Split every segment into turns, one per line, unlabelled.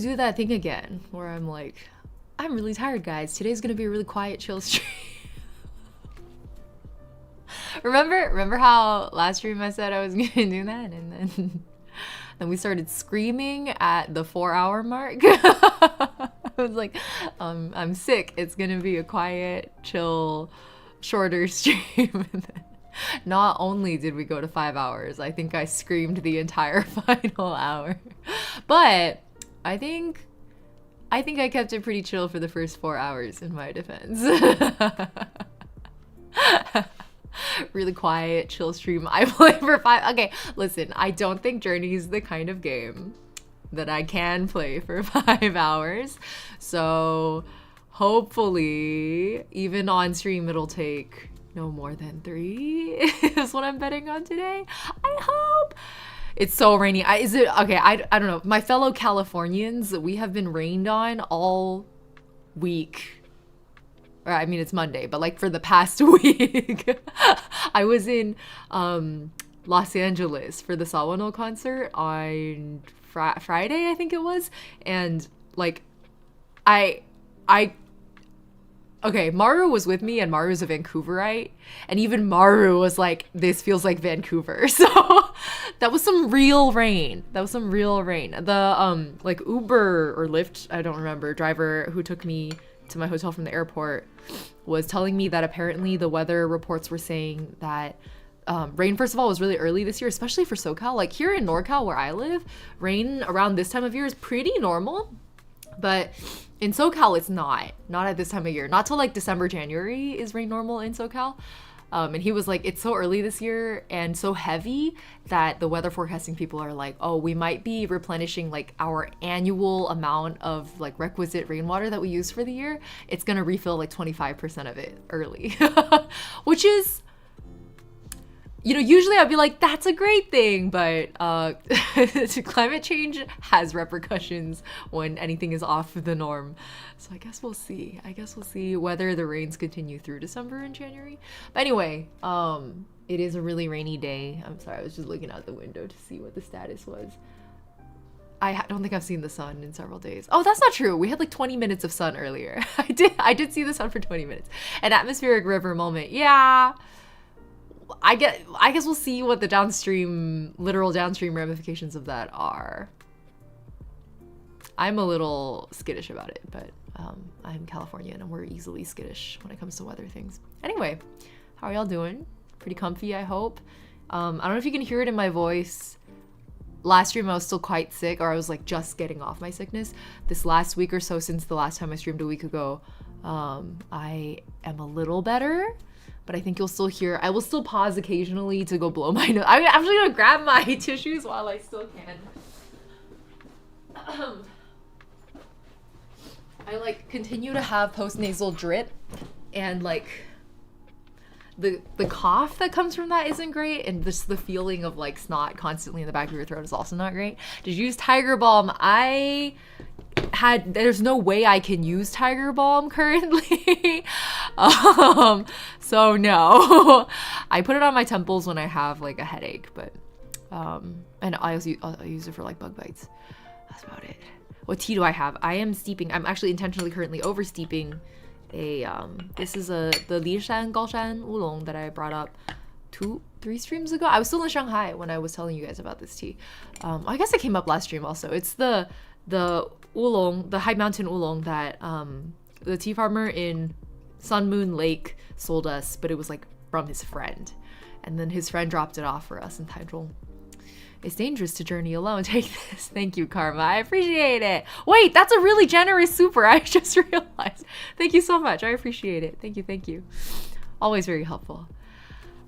gonna do that thing again where I'm like, I'm really tired, guys. Today's gonna be a really quiet, chill stream. Remember how last stream I said I was gonna do that, and then we started screaming at the 4-hour mark. I was like, I'm sick. It's gonna be a quiet, chill, shorter stream. Not only did we go to 5 hours, I think I screamed the entire final hour. But I think I kept it pretty chill for the first 4 hours in my defense. Really quiet, chill stream. I play for 5. Okay, listen, I don't think Journey is the kind of game that I can play for 5 hours. So hopefully, even on stream, it'll take no more than 3 is what I'm betting on today. I hope. It's so rainy. Is it okay? I don't know. My fellow Californians, we have been rained on all week. Or, I mean, it's Monday, but like for the past week. I was in Los Angeles for the Sawano concert on Friday, I think it was, and like okay, Maru was with me, and Maru's a Vancouverite, and even Maru was like, this feels like Vancouver. So that was some real rain. The like Uber or Lyft, I don't remember, driver who took me to my hotel from the airport was telling me that apparently the weather reports were saying that rain, first of all, was really early this year, especially for SoCal. Like here in NorCal where I live, rain around this time of year is pretty normal. But in SoCal, it's not at this time of year. Not till like December, January is rain normal in SoCal. And he was like, it's so early this year and so heavy that the weather forecasting people are like, oh, we might be replenishing like our annual amount of like requisite rainwater that we use for the year. It's going to refill like 25% of it early, which is, you know, usually I'd be like, that's a great thing, but climate change has repercussions when anything is off the norm. So I guess we'll see. Whether the rains continue through December and January. But anyway, it is a really rainy day. I'm sorry, I was just looking out the window to see what the status was. I don't think I've seen the sun in several days. Oh, that's not true. We had like 20 minutes of sun earlier. I did see the sun for 20 minutes. An atmospheric river moment. Yeah. I guess we'll see what the literal downstream ramifications of that are. I'm a little skittish about it, but I'm Californian and we're easily skittish when it comes to weather things. Anyway, how are y'all doing? Pretty comfy, I hope. I don't know if you can hear it in my voice. Last stream I was still quite sick, or I was like just getting off my sickness. This last week or so since the last time I streamed a week ago, I am a little better. But I think you'll still hear, I will still pause occasionally to go blow my nose. I'm actually gonna grab my tissues while I still can. I like continue to have post-nasal drip, and like the cough that comes from that isn't great, and just the feeling of like snot constantly in the back of your throat is also not great. Did you use Tiger Balm? There's no way I can use Tiger Balm currently. So no. I put it on my temples when I have like a headache, but and I use it for like bug bites. That's about it. What tea do I have? I am steeping. I'm actually intentionally currently over steeping this is the Lishan Gaoshan Oolong that I brought up 3 streams ago. I was still in Shanghai when I was telling you guys about this tea. I guess it came up last stream also. It's the oolong, the high mountain oolong that the tea farmer in Sun Moon Lake sold us, but it was like from his friend, and then his friend dropped it off for us in Taichung. It's dangerous to journey alone. Take this. Thank you, Karma. I appreciate it. Wait, that's a really generous super. I just realized. Thank you so much. I appreciate it. Thank you. Always very helpful.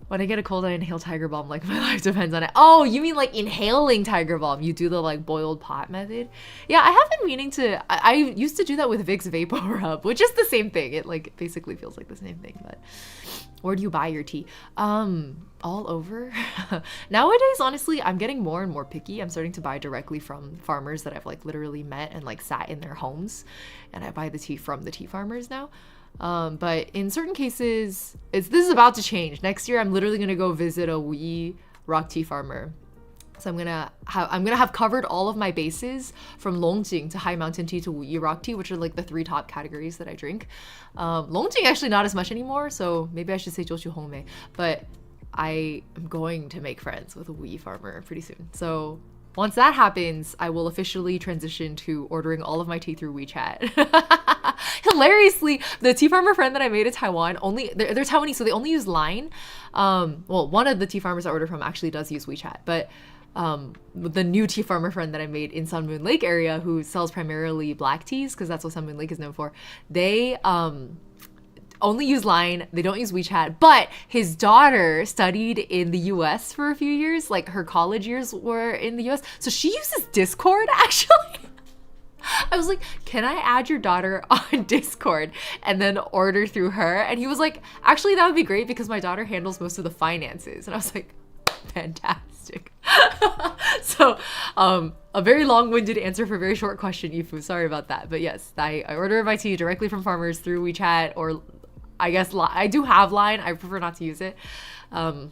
When I get a cold, I inhale Tiger Balm like my life depends on it. Oh, you mean like inhaling Tiger Balm? You do the like boiled pot method? Yeah, I have been meaning to. I used to do that with Vicks Vapor Rub, which is the same thing. It like basically feels like the same thing. But where do you buy your tea? All over. Nowadays, honestly, I'm getting more and more picky. I'm starting to buy directly from farmers that I've like literally met and like sat in their homes, and I buy the tea from the tea farmers now. But in certain cases, this is about to change. Next year, I'm literally gonna go visit a wee rock tea farmer So I'm gonna have covered all of my bases from Longjing to high mountain tea to Wu rock tea, which are like the 3 top categories that I drink. Longjing actually not as much anymore, so maybe I should say Jochu Hongmei. But I am going to make friends with a Wu farmer pretty soon. So once that happens, I will officially transition to ordering all of my tea through WeChat. Hilariously, the tea farmer friend that I made in Taiwan, they're Taiwanese, so they only use Line. Well, one of the tea farmers I order from actually does use WeChat, but the new tea farmer friend that I made in Sun Moon Lake area, who sells primarily black teas, because that's what Sun Moon Lake is known for, they only use Line, they don't use WeChat, but his daughter studied in the US for a few years, like her college years were in the US, so she uses Discord actually. I was like, can I add your daughter on Discord and then order through her? And he was like, actually that would be great because my daughter handles most of the finances. And I was like, fantastic. So a very long-winded answer for a very short question, Yifu, sorry about that. But yes, I order my tea directly from farmers through WeChat, or I guess I do have Line. I prefer not to use it.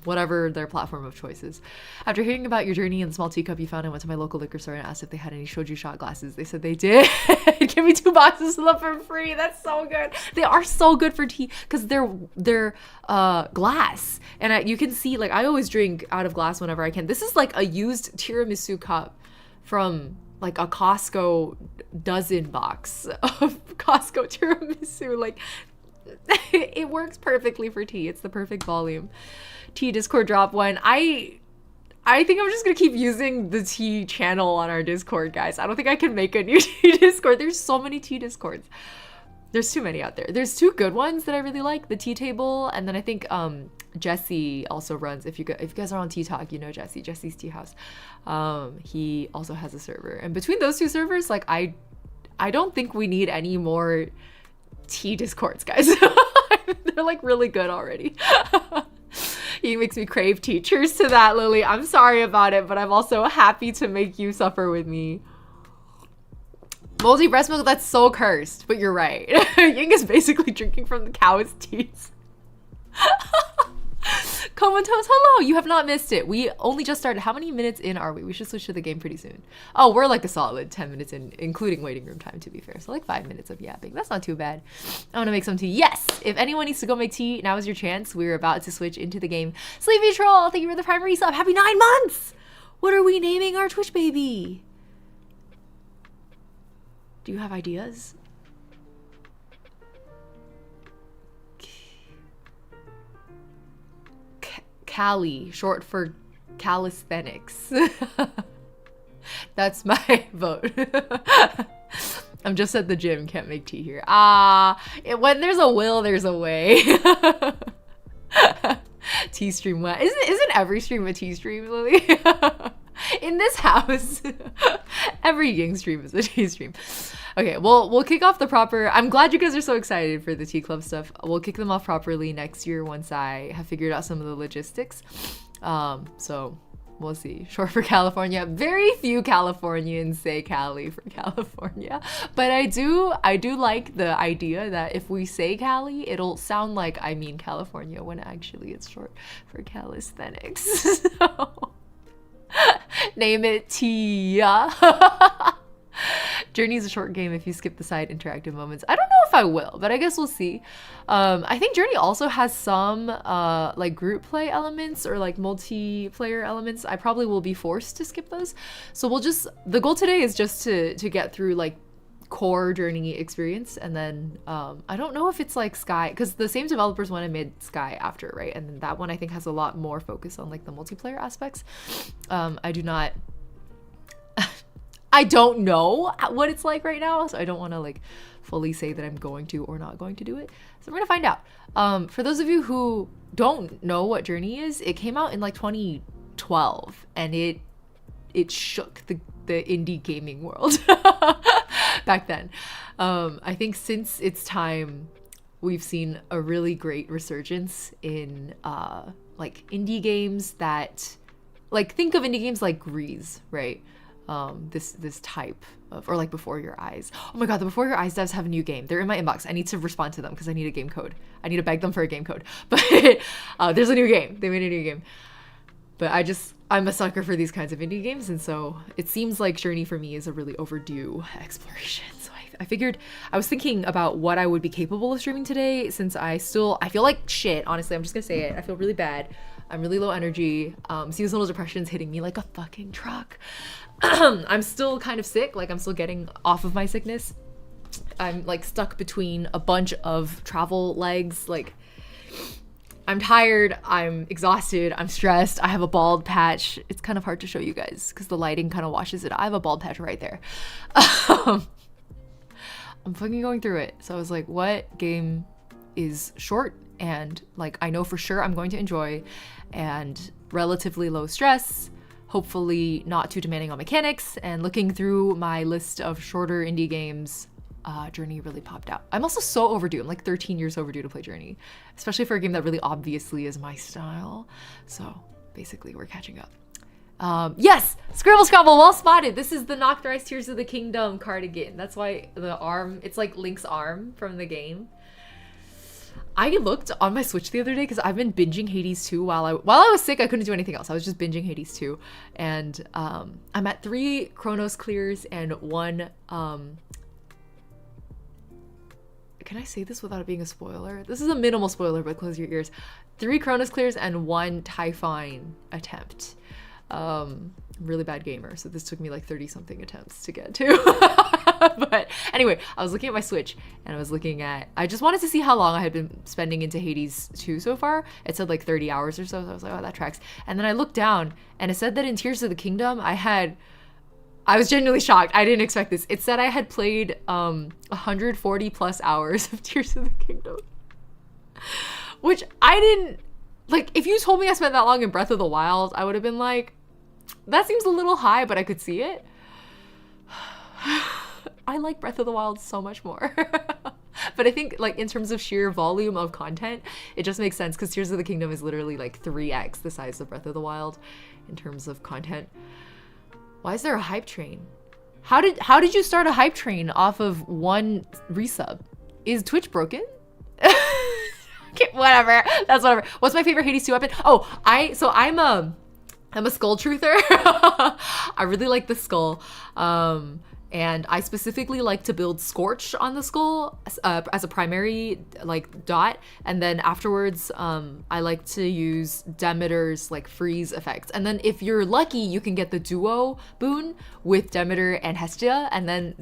Whatever their platform of choice is. After hearing about your journey and the small teacup you found, I went to my local liquor store and asked if they had any shoju shot glasses. They said they did. Give me 2 boxes of them for free. That's so good. They are so good for tea because they're glass, and you can see, like, I always drink out of glass whenever I can. This is like a used tiramisu cup from like a Costco dozen box of Costco tiramisu. Like, it works perfectly for tea. It's the perfect volume. Tea Discord drop one. I think I'm just gonna keep using the tea channel on our Discord, guys. I don't think I can make a new tea Discord. There's so many tea Discords. There's too many out there. There's 2 good ones that I really like, the Tea Table, and then I think Jesse also runs. If you guys are on Tea Talk, you know Jesse's Tea House. He also has a server, and between those 2 servers, like, I don't think we need any more tea Discords, guys. They're like really good already. He makes me crave teachers to that, Lily. I'm sorry about it, but I'm also happy to make you suffer with me. Moldy breast milk, that's so cursed, but you're right. Ying is basically drinking from the cow's teats. Comatose, hello, you have not missed it. We only just started. How many minutes in are we? We should switch to the game pretty soon. Oh, we're like a solid 10 minutes in, including waiting room time, to be fair. So like 5 minutes of yapping. That's not too bad. I want to make some tea. Yes! If anyone needs to go make tea, now is your chance. We're about to switch into the game. Sleepy Troll, thank you for the primary sub. Happy 9 months! What are we naming our Twitch baby? Do you have ideas? Cali, short for calisthenics. That's my vote. I'm just at the gym, can't make tea here. When there's a will, there's a way. Tea stream what? Isn't every stream a tea stream, Lily? In this house, every Ying stream is a tea stream. Okay, well, we'll kick off the proper. I'm glad you guys are so excited for the tea club stuff. We'll kick them off properly next year once I have figured out some of the logistics. So we'll see. Short for California. Very few Californians say Cali for California, but I do like the idea that if we say Cali, it'll sound like I mean California when actually it's short for calisthenics. So name it Tia. Journey is a short game if you skip the side interactive moments. I don't know if I will, but I guess we'll see. I think Journey also has some like group play elements or like multiplayer elements. I probably will be forced to skip those. So the goal today is just to get through like core Journey experience, and then I don't know if it's like Sky, because the same developers went and made Sky after, right? And then that one I think has a lot more focus on like the multiplayer aspects. I don't know what it's like right now, so I don't want to like fully say that I'm going to or not going to do it. So we're gonna find out. For those of you who don't know what Journey is, it came out in like 2012, and it shook the indie gaming world back then. I think since its time, we've seen a really great resurgence in like indie games that, like, think of indie games like Grease, right? This type of, or like Before Your Eyes. Oh my god, the Before Your Eyes devs have a new game. They're in my inbox. I need to respond to them because I need a game code. I need to beg them for a game code. But there's a new game. They made a new game. But I'm a sucker for these kinds of indie games, and so it seems like Journey for me is a really overdue exploration. So I figured, I was thinking about what I would be capable of streaming today, since I feel like shit, honestly. I'm just gonna say it. I feel really bad. I'm really low energy. Seasonal depression's hitting me like a fucking truck. I'm still kind of sick, like I'm still getting off of my sickness. I'm like stuck between a bunch of travel legs, like I'm tired, I'm exhausted, I'm stressed, I have a bald patch. It's kind of hard to show you guys because the lighting kind of washes it. I have a bald patch right there. I'm fucking going through it. So I was like, what game is short and like I know for sure I'm going to enjoy and relatively low stress, hopefully not too demanding on mechanics. And looking through my list of shorter indie games, Journey really popped out. I'm also so overdue. I'm like 13 years overdue to play Journey, especially for a game that really obviously is my style. So basically we're catching up. Yes, Scribble Scrabble, well spotted. This is the Knock Thrice Tears of the Kingdom cardigan. That's why the arm, it's like Link's arm from the game. I looked on my Switch the other day because I've been binging Hades 2 while I was sick. I couldn't do anything else. I was just binging Hades 2, and I'm at 3 Chronos clears and 1 can I say this without it being a spoiler? This is a minimal spoiler, but close your ears. 3 Chronos clears and 1 Typhine attempt. Really bad gamer, so this took me like 30 something attempts to get to. But anyway, I was looking at my Switch and I just wanted to see how long I had been spending into Hades 2 so far. It said like 30 hours or so I was like, oh, that tracks. And then I looked down and it said that in Tears of the Kingdom I was genuinely shocked. I didn't expect this. It said I had played 140 plus hours of Tears of the Kingdom. Which I didn't, like, if you told me I spent that long in Breath of the Wild, I would have been like, that seems a little high, but I could see it. I like Breath of the Wild so much more. But I think, like, in terms of sheer volume of content, it just makes sense because Tears of the Kingdom is literally like 3x the size of Breath of the Wild in terms of content. Why is there a hype train? How did you start a hype train off of 1 resub? Is Twitch broken? Okay, whatever. That's whatever. What's my favorite Hades 2 weapon? Oh, I'm a skull truther. I really like the skull. And I specifically like to build Scorch on the skull as a primary like dot, and then afterwards I like to use Demeter's like freeze effect. And then if you're lucky, you can get the duo boon with Demeter and Hestia, and then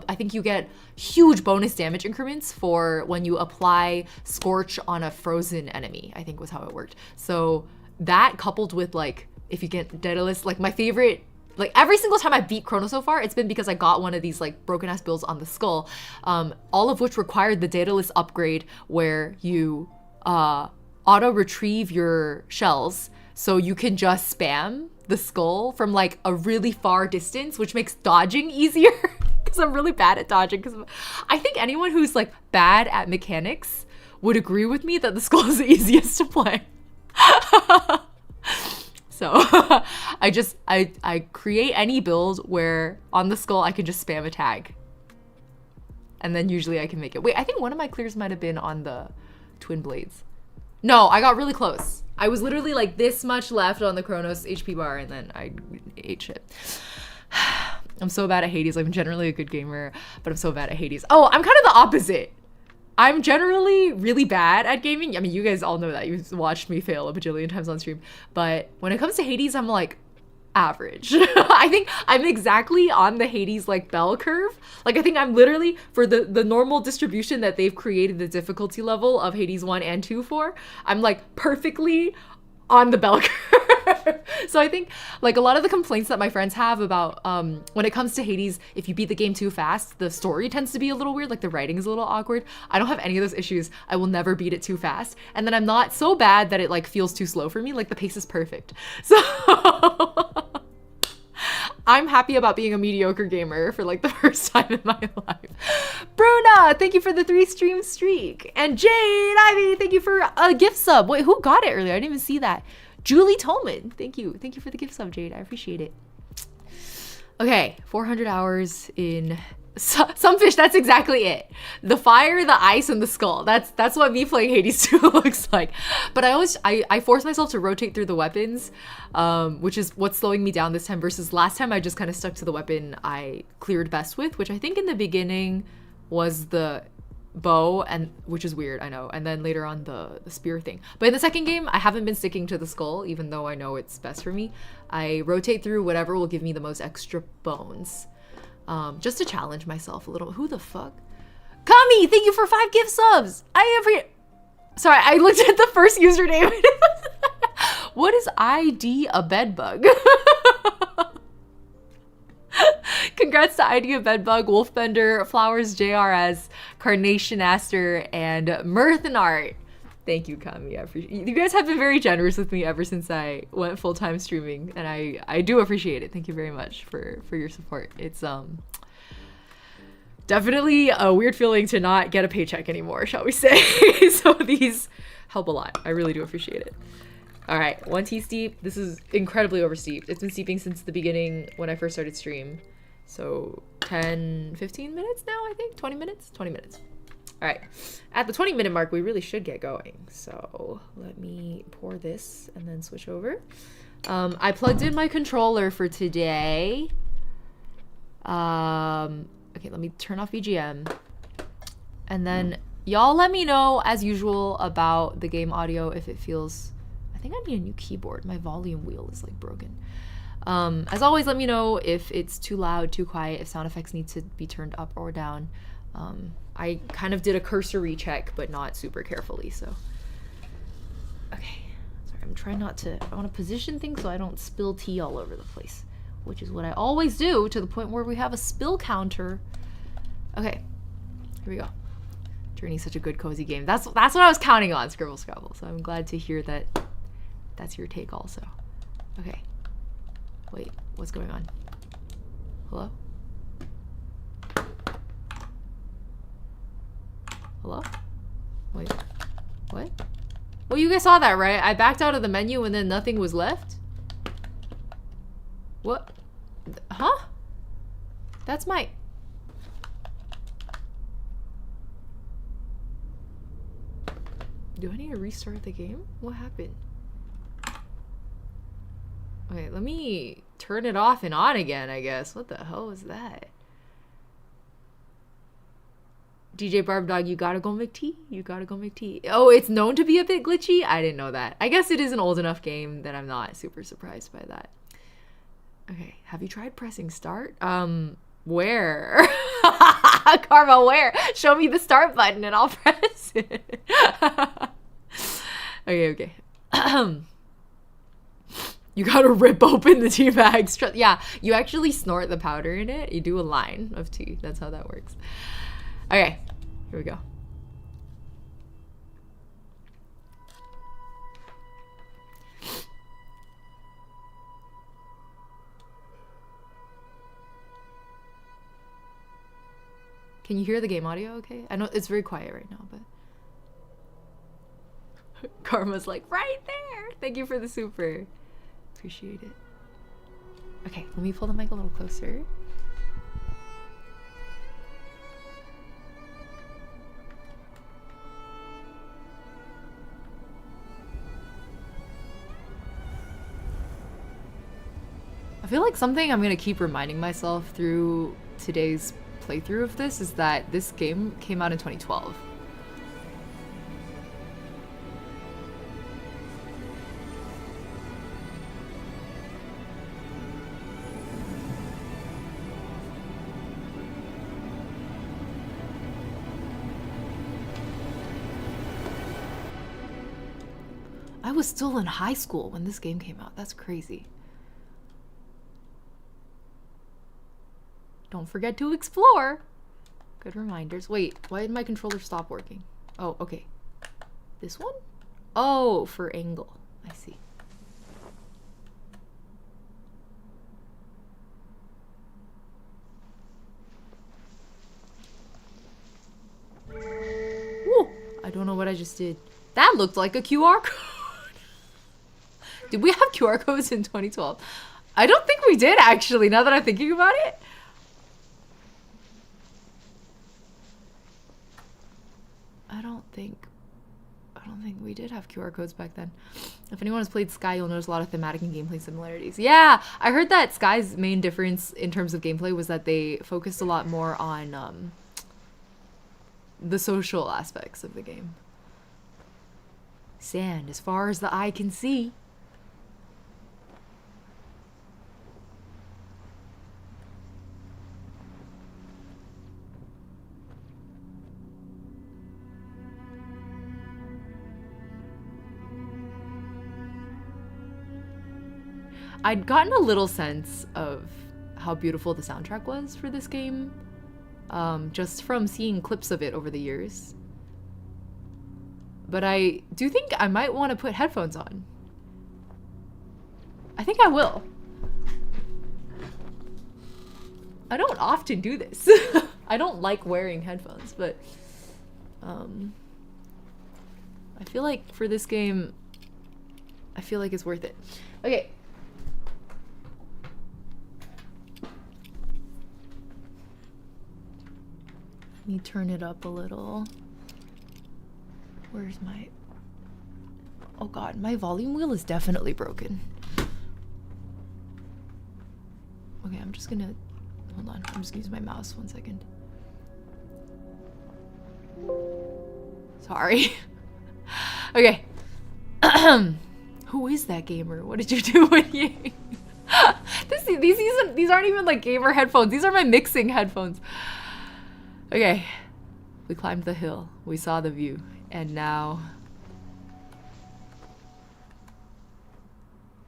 I think you get huge bonus damage increments for when you apply Scorch on a frozen enemy, I think was how it worked. So that coupled with like if you get Daedalus, like my favorite, like every single time I beat Chrono so far, it's been because I got one of these like broken ass builds on the skull, all of which required the Daedalus upgrade where you auto retrieve your shells so you can just spam the skull from like a really far distance, which makes dodging easier because I'm really bad at dodging. Because I think anyone who's like bad at mechanics would agree with me that the skull is the easiest to play. So I create any build where on the skull I can just spam a tag. And then usually I can make it. Wait, I think one of my clears might have been on the twin blades. No, I got really close. I was literally like this much left on the Chronos HP bar and then I ate shit. I'm so bad at Hades. I'm generally a good gamer, but I'm so bad at Hades. Oh, I'm kind of the opposite. I'm generally really bad at gaming. I mean, you guys all know that. You've watched me fail a bajillion times on stream. But when it comes to Hades, I'm like average. I think I'm exactly on the Hades like bell curve. Like I think I'm literally for the normal distribution that they've created the difficulty level of Hades 1 and 2 for. I'm like perfectly on the bell curve. So I think like a lot of the complaints that my friends have about when it comes to Hades, if you beat the game too fast, the story tends to be a little weird, like the writing is a little awkward. I don't have any of those issues. I will never beat it too fast. And then I'm not so bad that it like feels too slow for me. Like the pace is perfect. So I'm happy about being a mediocre gamer for like the first time in my life. Bruna, thank you for the 3 stream streak. And Jade Ivy, thank you for a gift sub. Wait, who got it earlier? I didn't even see that. Julie Tolman, thank you. Thank you for the gift sub, Jade. I appreciate it. Okay, 400 hours in some fish. That's exactly it. The fire, the ice, and the skull. That's what me playing Hades 2 looks like. But I force myself to rotate through the weapons, which is what's slowing me down this time. Versus last time, I just kind of stuck to the weapon I cleared best with, which I think in the beginning was the bow, and which is weird, I know, and then later on the spear thing. But in the second game, I haven't been sticking to the skull, even though I know it's best for me. I rotate through whatever will give me the most extra bones, just to challenge myself a little. Who the fuck? Kami, thank you for 5 gift subs. Sorry, I looked at the first username. What is ID a bedbug? Congrats to ID a bedbug, Wolfbender, Flowers JRS, Carnation Aster, and Mirth and Art. Thank you, Kami. I appreciate you guys have been very generous with me ever since I went full-time streaming, and I do appreciate it. Thank you very much for your support. It's definitely a weird feeling to not get a paycheck anymore, shall we say. So these help a lot. I really do appreciate it. All right, 1T steep. This is incredibly oversteeped. It's been steeping since the beginning when I first started stream. So 10, 15 minutes now, I think? 20 minutes? 20 minutes. All right, at the 20-minute mark, we really should get going. So let me pour this and then switch over. I plugged in my controller for today. Okay, let me turn off BGM. And then y'all let me know, as usual, about the game audio if it feels... I think I need a new keyboard. My volume wheel is like broken. As always, let me know if it's too loud, too quiet, if sound effects need to be turned up or down. I kind of did a cursory check, but not super carefully, so. Okay, sorry, I'm trying not to, I want to position things so I don't spill tea all over the place, which is what I always do, to the point where we have a spill counter. Okay, here we go. Journey's such a good, cozy game. That's what I was counting on, Scribble Scrabble, so I'm glad to hear that that's your take also. Okay. Wait, what's going on? Hello? Hello? Wait, what? Well, you guys saw that, right? I backed out of the menu and then nothing was left? What? Huh? That's my... Do I need to restart the game? What happened? Okay, let me turn it off and on again, I guess. What the hell is that? DJ Barb Dog, you gotta go make tea. You gotta go make tea. Oh, it's known to be a bit glitchy? I didn't know that. I guess it is an old enough game that I'm not super surprised by that. Okay, have you tried pressing start? Where? Karma, where? Show me the start button and I'll press it. Okay. You gotta rip open the tea bags. Yeah, you actually snort the powder in it. You do a line of tea. That's how that works. Okay, here we go. Can you hear the game audio okay? I know it's very quiet right now, but... Karma's like, right there! Thank you for the super. Appreciate it. Okay, let me pull the mic a little closer. I feel like something I'm gonna keep reminding myself through today's playthrough of this is that this game came out in 2012. I was still in high school when this game came out. That's crazy. Don't forget to explore. Good reminders. Wait, why did my controller stop working? Oh, okay. This one? Oh, for angle. I see. Woo! I don't know what I just did. That looked like a QR code. Did we have QR codes in 2012? I don't think we did, actually, now that I'm thinking about it. I don't think we did have QR codes back then. If anyone has played Sky, you'll notice a lot of thematic and gameplay similarities. Yeah, I heard that Sky's main difference in terms of gameplay was that they focused a lot more on the social aspects of the game. Sand as far as the eye can see. I'd gotten a little sense of how beautiful the soundtrack was for this game, just from seeing clips of it over the years. But I do think I might want to put headphones on. I think I will. I don't often do this. I don't like wearing headphones, but I feel like for this game, I feel like it's worth it. Okay. Let me turn it up a little. Where's my... Oh god, my volume wheel is definitely broken. Okay, I'm just gonna... Hold on, I'm just gonna use my mouse 1 second. Sorry. Okay. Who is that gamer? What did you do with Ying? These aren't even like gamer headphones. These are my mixing headphones. Okay, we climbed the hill, we saw the view, and now...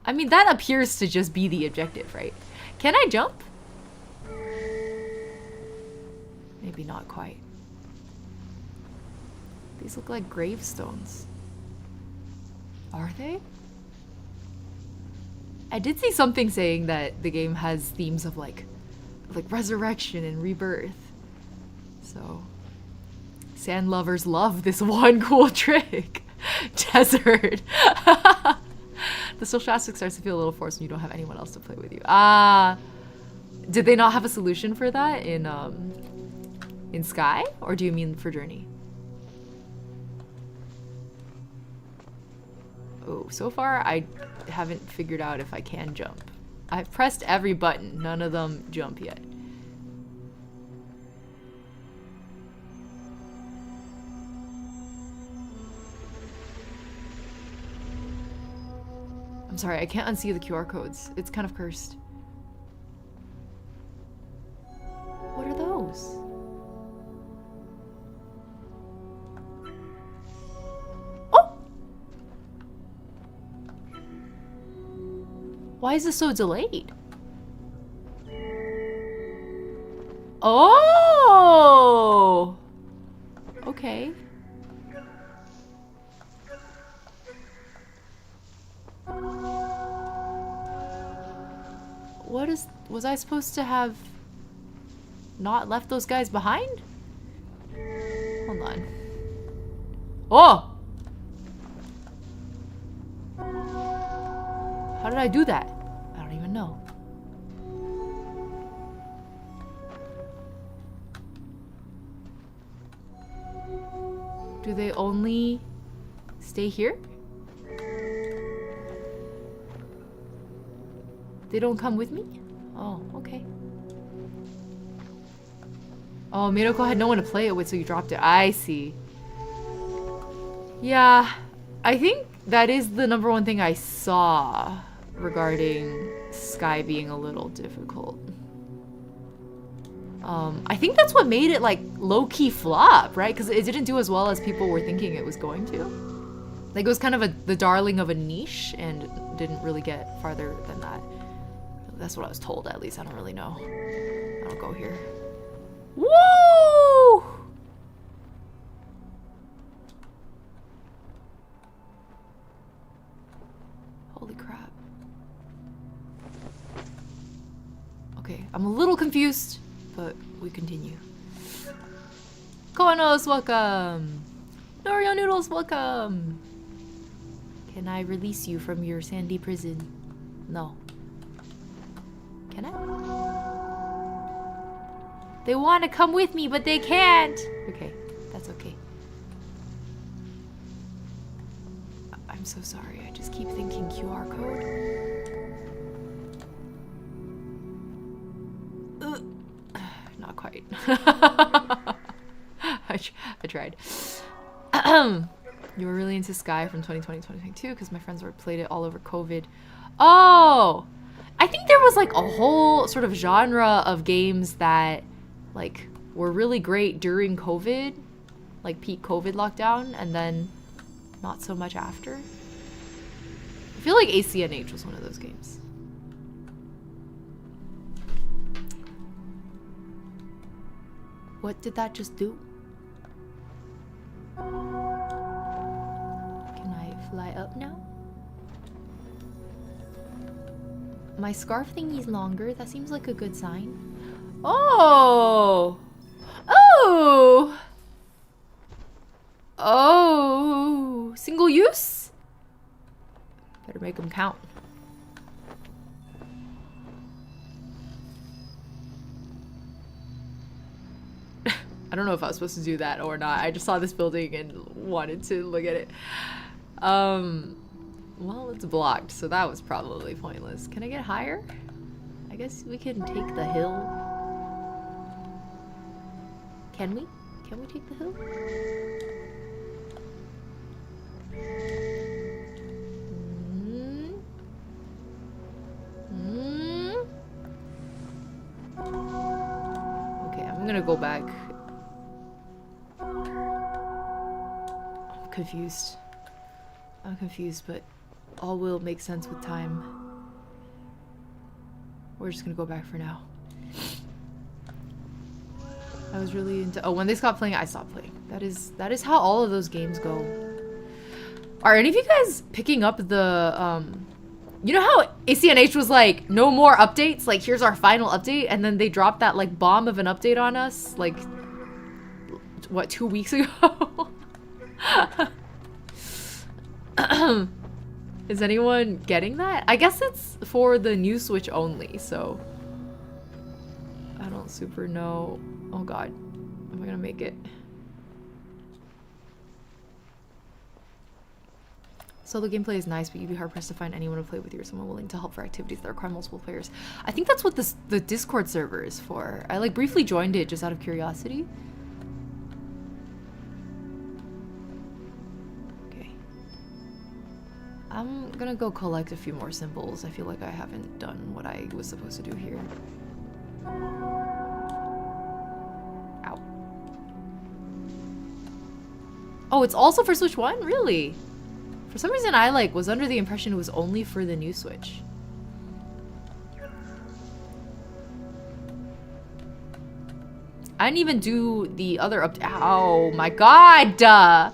I mean, that appears to just be the objective, right? Can I jump? Maybe not quite. These look like gravestones. Are they? I did see something saying that the game has themes of like resurrection and rebirth. So, sand lovers love this one cool trick. Desert. The social aspect starts to feel a little forced when you don't have anyone else to play with you. Did they not have a solution for that in Sky? Or do you mean for Journey? Oh, so far I haven't figured out if I can jump. I've pressed every button, none of them jump yet. I'm sorry, I can't unsee the QR codes. It's kind of cursed. What are those? Oh! Why is this so delayed? Oh! Okay. Was I supposed to have not left those guys behind? Hold on. Oh! How did I do that? I don't even know. Do they only stay here? They don't come with me? Oh, okay. Oh, Miroko had no one to play it with, so you dropped it. I see. Yeah, I think that is the #1 thing I saw regarding Sky being a little difficult. I think that's what made it like low-key flop, right? Because it didn't do as well as people were thinking it was going to. Like it was kind of the darling of a niche and didn't really get farther than that. That's what I was told, at least. I don't really know. I don't go here. Woo! Holy crap. Okay, I'm a little confused, but we continue. Koanos, welcome! Norio Noodles, welcome! Can I release you from your sandy prison? No. Can I? They want to come with me, but they can't. Okay, that's okay. I'm so sorry. I just keep thinking QR code. Not quite. I tried. You were really into Sky from 2020, 2022 because my friends were played it all over COVID. Oh! I think there was like a whole sort of genre of games that like were really great during COVID, like peak COVID lockdown, and then not so much after. I feel like ACNH was one of those games. What did that just do? Can I fly up now? My scarf thingy's longer. That seems like a good sign. Oh! Oh! Oh! Single use? Better make them count. I don't know if I was supposed to do that or not. I just saw this building and wanted to look at it. Well, it's blocked, so that was probably pointless. Can I get higher? I guess we can take the hill. Can we? Can we take the hill? Okay, I'm gonna go back. I'm confused. I'm confused, but all will make sense with time. We're just gonna go back for now. I was really into— oh, when they stopped playing, I stopped playing. That is how all of those games go. Are any of you guys picking up the you know how ACNH was like, no more updates, like here's our final update, and then they dropped that like bomb of an update on us like what, 2 weeks ago? Is anyone getting that? I guess it's for the new Switch only, so I don't super know. Oh god, am I gonna make it? Solo gameplay is nice, but you'd be hard-pressed to find anyone to play with you or someone willing to help for activities that require multiple players. I think that's what the Discord server is for. I like briefly joined it just out of curiosity. Okay. I'm gonna go collect a few more symbols. I feel like I haven't done what I was supposed to do here. Ow. Oh, it's also for Switch 1? Really? For some reason, I like was under the impression it was only for the new Switch. I didn't even do the other update. Oh my god! I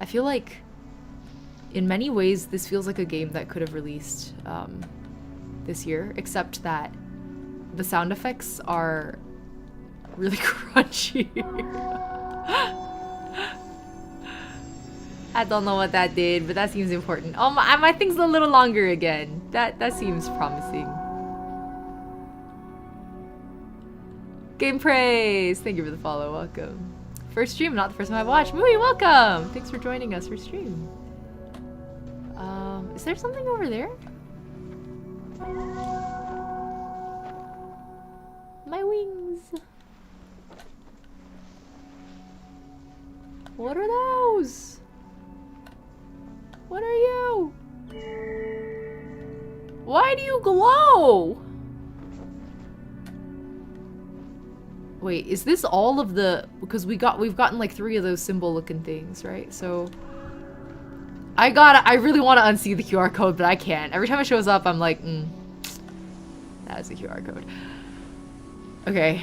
feel like, in many ways, this feels like a game that could have released this year, except that the sound effects are really crunchy. I don't know what that did, but that seems important. Oh, my thing's a little longer again. That seems promising. Game praise! Thank you for the follow. Welcome. First stream, not the first time I've watched. Mooey, welcome! Thanks for joining us for stream. Is there something over there? My wings. What are those? What are you? Why do you glow? Wait, is this all of the— because we've gotten like 3 of those symbol looking things, right? So I really want to unsee the QR code, but I can't. Every time it shows up, I'm like, that is a QR code. Okay,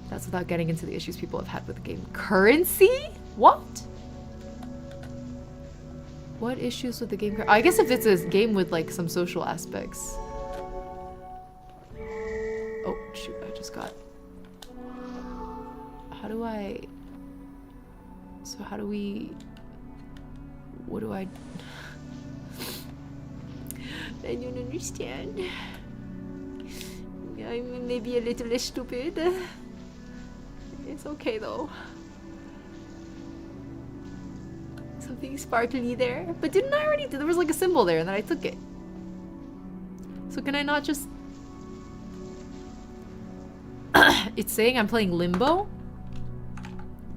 that's without getting into the issues people have had with the game. Currency? What? What issues with the game? I guess if it's a game with like some social aspects. Oh shoot, I just got— how do I So how do we... What do I don't understand. I'm maybe a little less stupid. It's okay though. Something sparkly there. But didn't I already... There was like a symbol there and then I took it. So can I not just... It's saying I'm playing Limbo?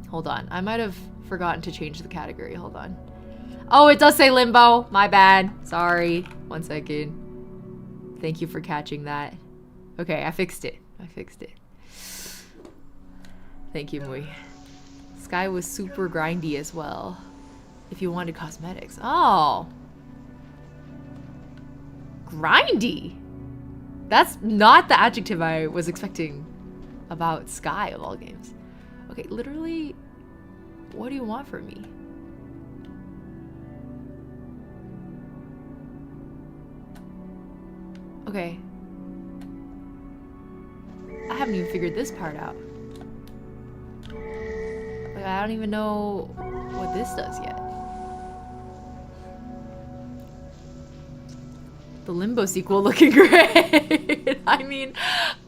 Hold on. I might have forgotten to change the category. Hold on. Oh, it does say Limbo. My bad. Sorry. 1 second. Thank you for catching that. Okay, I fixed it. I fixed it. Thank you, Mui. Sky was super grindy as well. If you wanted cosmetics. Oh. Grindy? That's not the adjective I was expecting about Sky of all games. Okay, literally, what do you want from me? Okay. I haven't even figured this part out. Like, I don't even know what this does yet. The Limbo sequel looking great. I mean,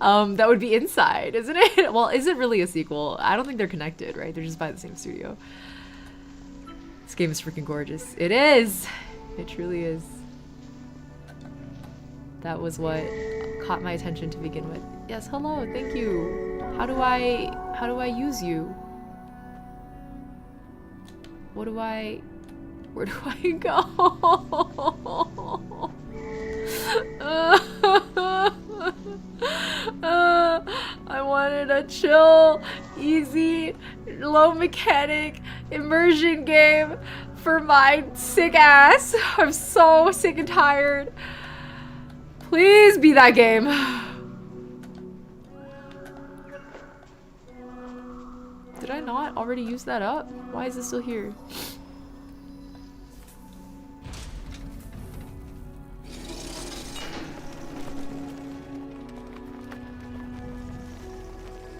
that would be Inside, isn't it? Well, is it really a sequel? I don't think they're connected, right? They're just by the same studio. This game is freaking gorgeous. It is. It truly is. That was what caught my attention to begin with. Yes, hello, thank you. How do I use you? Where do I go? I wanted a chill, easy, low mechanic immersion game for my sick ass. I'm so sick and tired. Please be that game. Did I not already use that up? Why is it still here?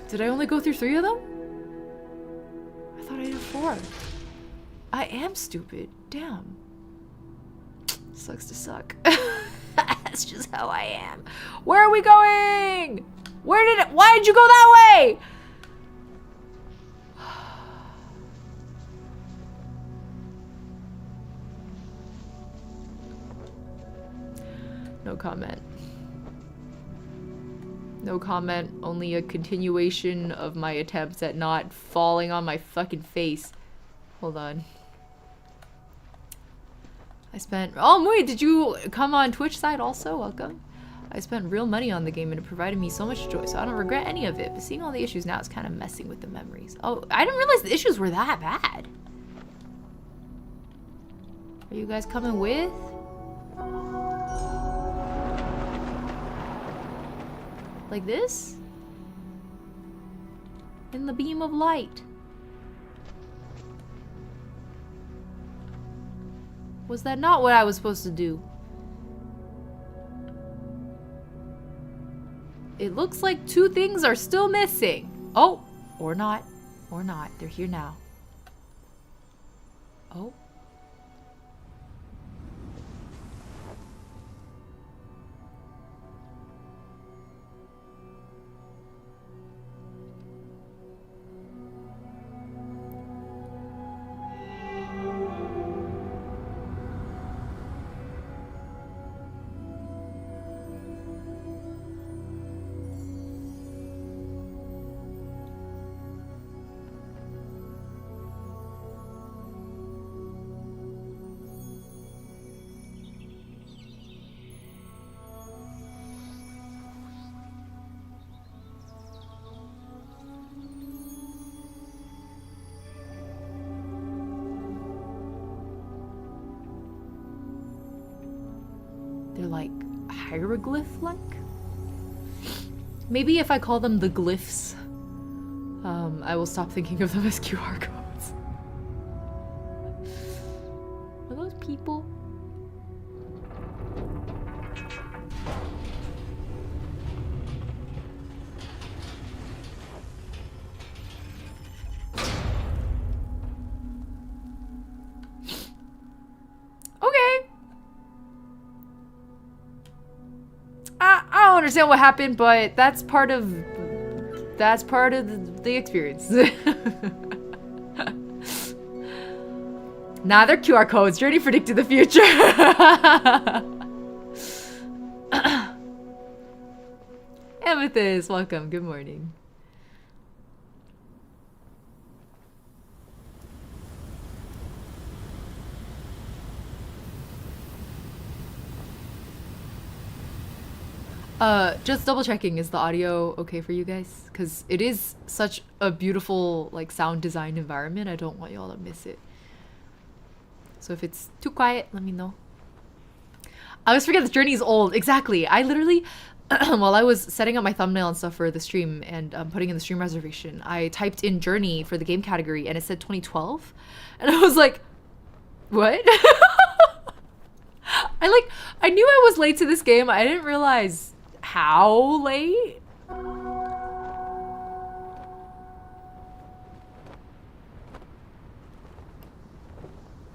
Did I only go through 3 of them? I thought I did 4. I am stupid. Damn. Sucks to suck. That's just how I am. Where are we going? Why did you go that way? No comment. No comment, only a continuation of my attempts at not falling on my fucking face. Hold on. I spent... Oh, wait, did you come on Twitch side also? Welcome. I spent real money on the game and it provided me so much joy, so I don't regret any of it. But seeing all the issues now is kind of messing with the memories. Oh, I didn't realize the issues were that bad. Are you guys coming with? Like this? In the beam of light. Was that not what I was supposed to do? It looks like 2 things are still missing. Oh, or not. Or not. They're here now. Oh. They're like hieroglyph-like? Maybe if I call them the glyphs, I will stop thinking of them as QR codes. Are those people? don't understand what happened, but that's part of the experience. Nah, they're QR codes. Journey predicted the future. Amethyst, welcome. Good morning. Just double checking, is the audio okay for you guys? Because it is such a beautiful, like, sound design environment. I don't want y'all to miss it. So if it's too quiet, let me know. I always forget this journey is old. Exactly. I literally, while I was setting up my thumbnail and stuff for the stream and putting in the stream reservation, I typed in Journey for the game category and it said 2012. And I was like, what? I knew I was late to this game. I didn't realize how late.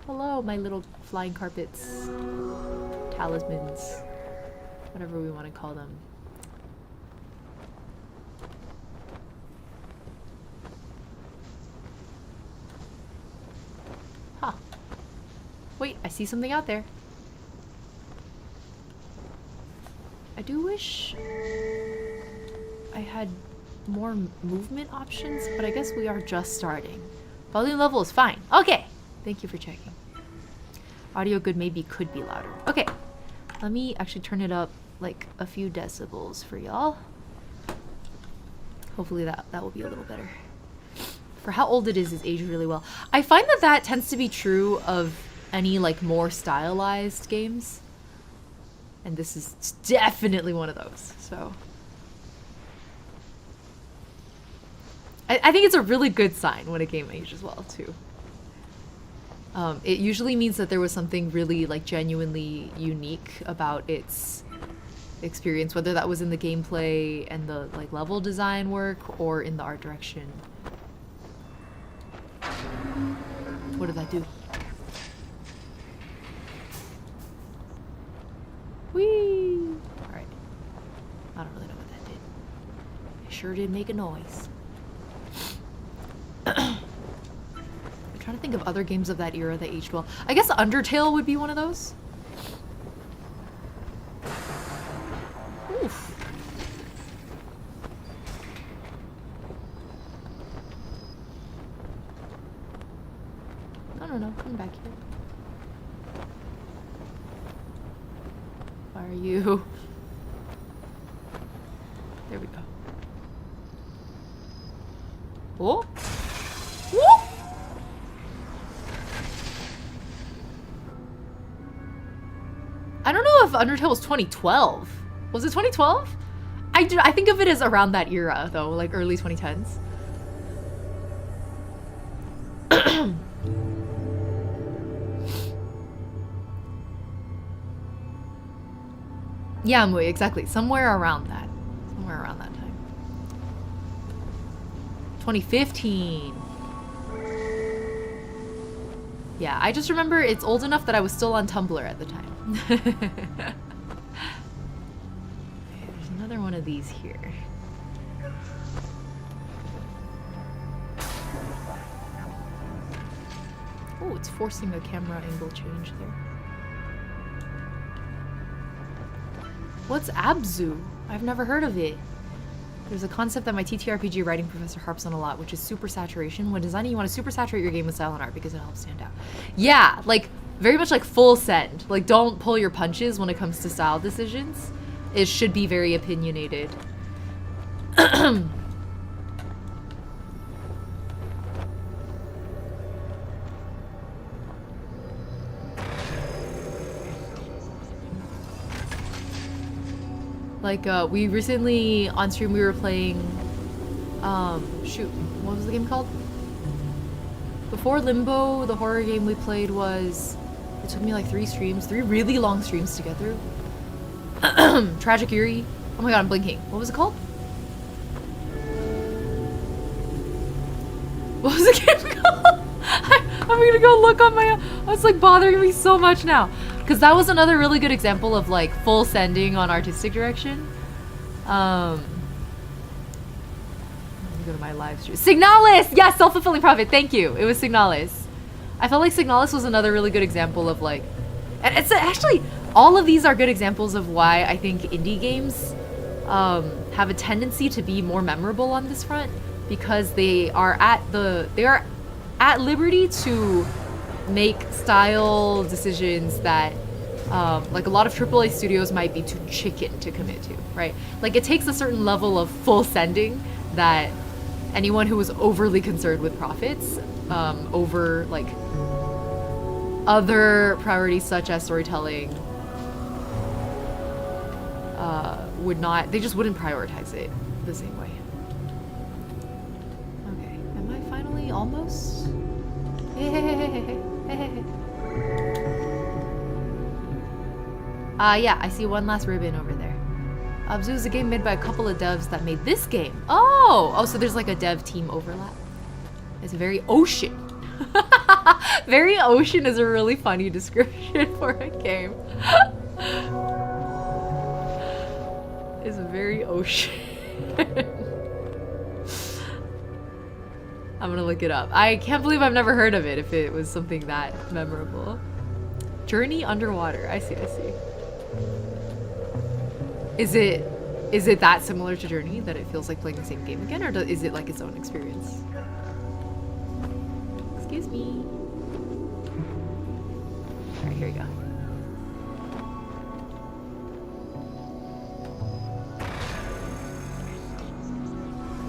Hello, my little flying carpets, talismans, whatever we want to call them. Huh. Wait, I see something out there. I do wish I had more movement options, but I guess we are just starting. Volume level is fine. Okay. Thank you for checking. Audio good, maybe could be louder. Okay. Let me actually turn it up like a few decibels for y'all. Hopefully that will be a little better. For how old it is aged really well. I find that tends to be true of any like more stylized games. And this is definitely one of those, so. I think it's a really good sign when a game ages well, too. It usually means that there was something really, like, genuinely unique about its experience, whether that was in the gameplay and the, like, level design work or in the art direction. What did that do? Whee! Alright. I don't really know what that did. It sure did make a noise. I'm trying to think of other games of that era that aged well. I guess Undertale would be one of those. Oof. No, come back here. Are you? There we go. Oh! Whoop! I don't know if Undertale was 2012. Was it 2012? I think of it as around that era, though, like early 2010s. Yeah, Mui, exactly. Somewhere around that. Somewhere around that time. 2015. Yeah, I just remember it's old enough that I was still on Tumblr at the time. Okay, there's another one of these here. Oh, it's forcing a camera angle change there. What's Abzu? I've never heard of it. There's a concept that my TTRPG writing professor harps on a lot, which is super saturation. When designing, you want to super saturate your game with style and art because it helps stand out. Yeah, like, very much like full send. Like, don't pull your punches when it comes to style decisions. It should be very opinionated. Like, we recently, on stream, we were playing, shoot, what was the game called? Before Limbo, the horror game we played was, it took me like 3 really long streams to get through. Tragic Eerie. Oh my god, I'm blinking. What was it called? What was the game called? I'm gonna go look on my, it's like bothering me so much now. Because that was another really good example of like full sending on artistic direction. Let me go to my live stream. Signalis! Yes, self-fulfilling prophet. Thank you. It was Signalis. I felt like Signalis was another really good example of like, and it's actually, all of these are good examples of why I think indie games have a tendency to be more memorable on this front, because they are at liberty to make style decisions that like a lot of AAA studios might be too chicken to commit to, right? Like it takes a certain level of full sending that anyone who was overly concerned with profits over like other priorities such as storytelling would not, they just wouldn't prioritize it the same way. Okay, am I finally almost? Yeah, I see one last ribbon over there. Abzu is a game made by a couple of devs that made this game. Oh, so there's like a dev team overlap. It's very ocean. Very ocean is a really funny description for a game. It's very ocean. I'm gonna look it up. I can't believe I've never heard of it if it was something that memorable. Journey underwater. I see, I see. Is it that similar to Journey that it feels like playing the same game again, or is it like its own experience? Excuse me. Alright, here we go.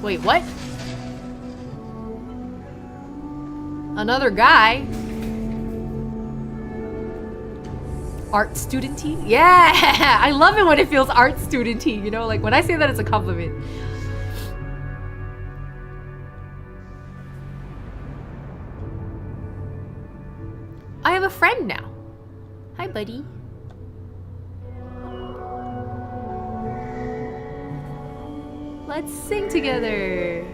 Wait, what? Another guy? Art studenty? Yeah! I love it when it feels art studenty, you know? Like when I say that, it's a compliment. I have a friend now. Hi, buddy. Let's sing together.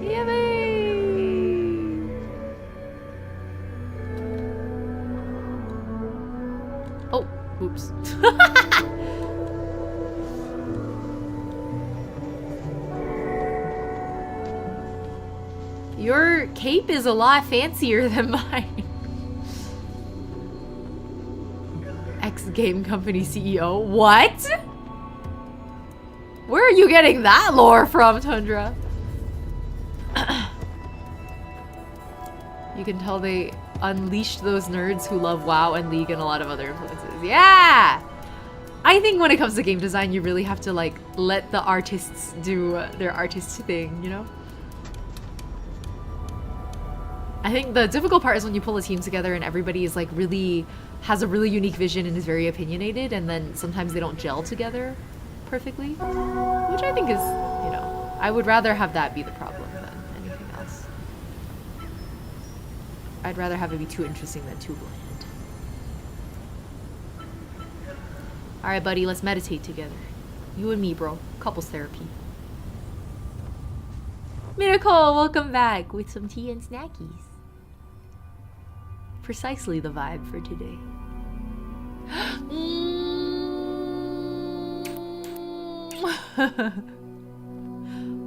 Yay! Oh, oops. Your cape is a lot fancier than mine. Ex-game company CEO. What? Where are you getting that lore from, Tundra? You can tell they unleashed those nerds who love WoW and League and a lot of other influences. Yeah! I think when it comes to game design, you really have to like let the artists do their artist thing, you know? I think the difficult part is when you pull a team together and everybody is like really, has a really unique vision and is very opinionated, and then sometimes they don't gel together perfectly, which I think is, you know, I would rather have that be the problem than anything else. I'd rather have it be too interesting than too bland. Alright, buddy, let's meditate together. You and me, bro. Couples therapy. Miracle, welcome back with some tea and snackies. Precisely the vibe for today.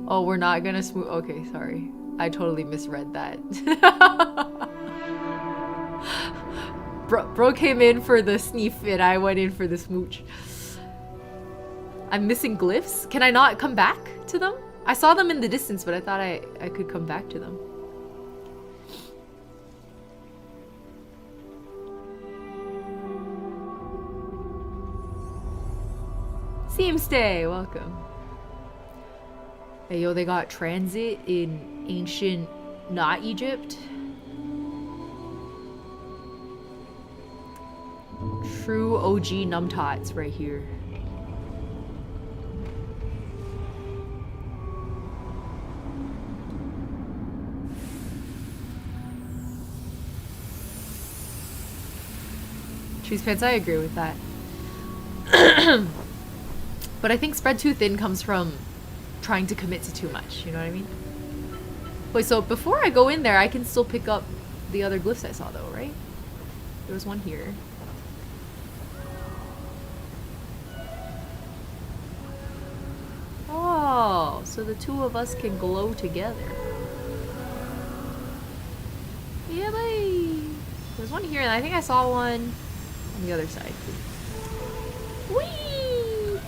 Oh, we're not gonna smooth. Okay, sorry. I totally misread that. Bro came in for the sniff and I went in for the smooch. I'm missing glyphs. Can I not come back to them? I saw them in the distance, but I thought I could come back to them. Seamstay, welcome. Hey yo, they got transit in ancient not Egypt. True OG numtots right here. Trees pants, I agree with that. But I think spread too thin comes from trying to commit to too much, you know what I mean? Wait, so before I go in there, I can still pick up the other glyphs I saw though, right? There was one here. so the two of us can glow together. Yeah, bye. There's one here, and I think I saw one on the other side. Whee!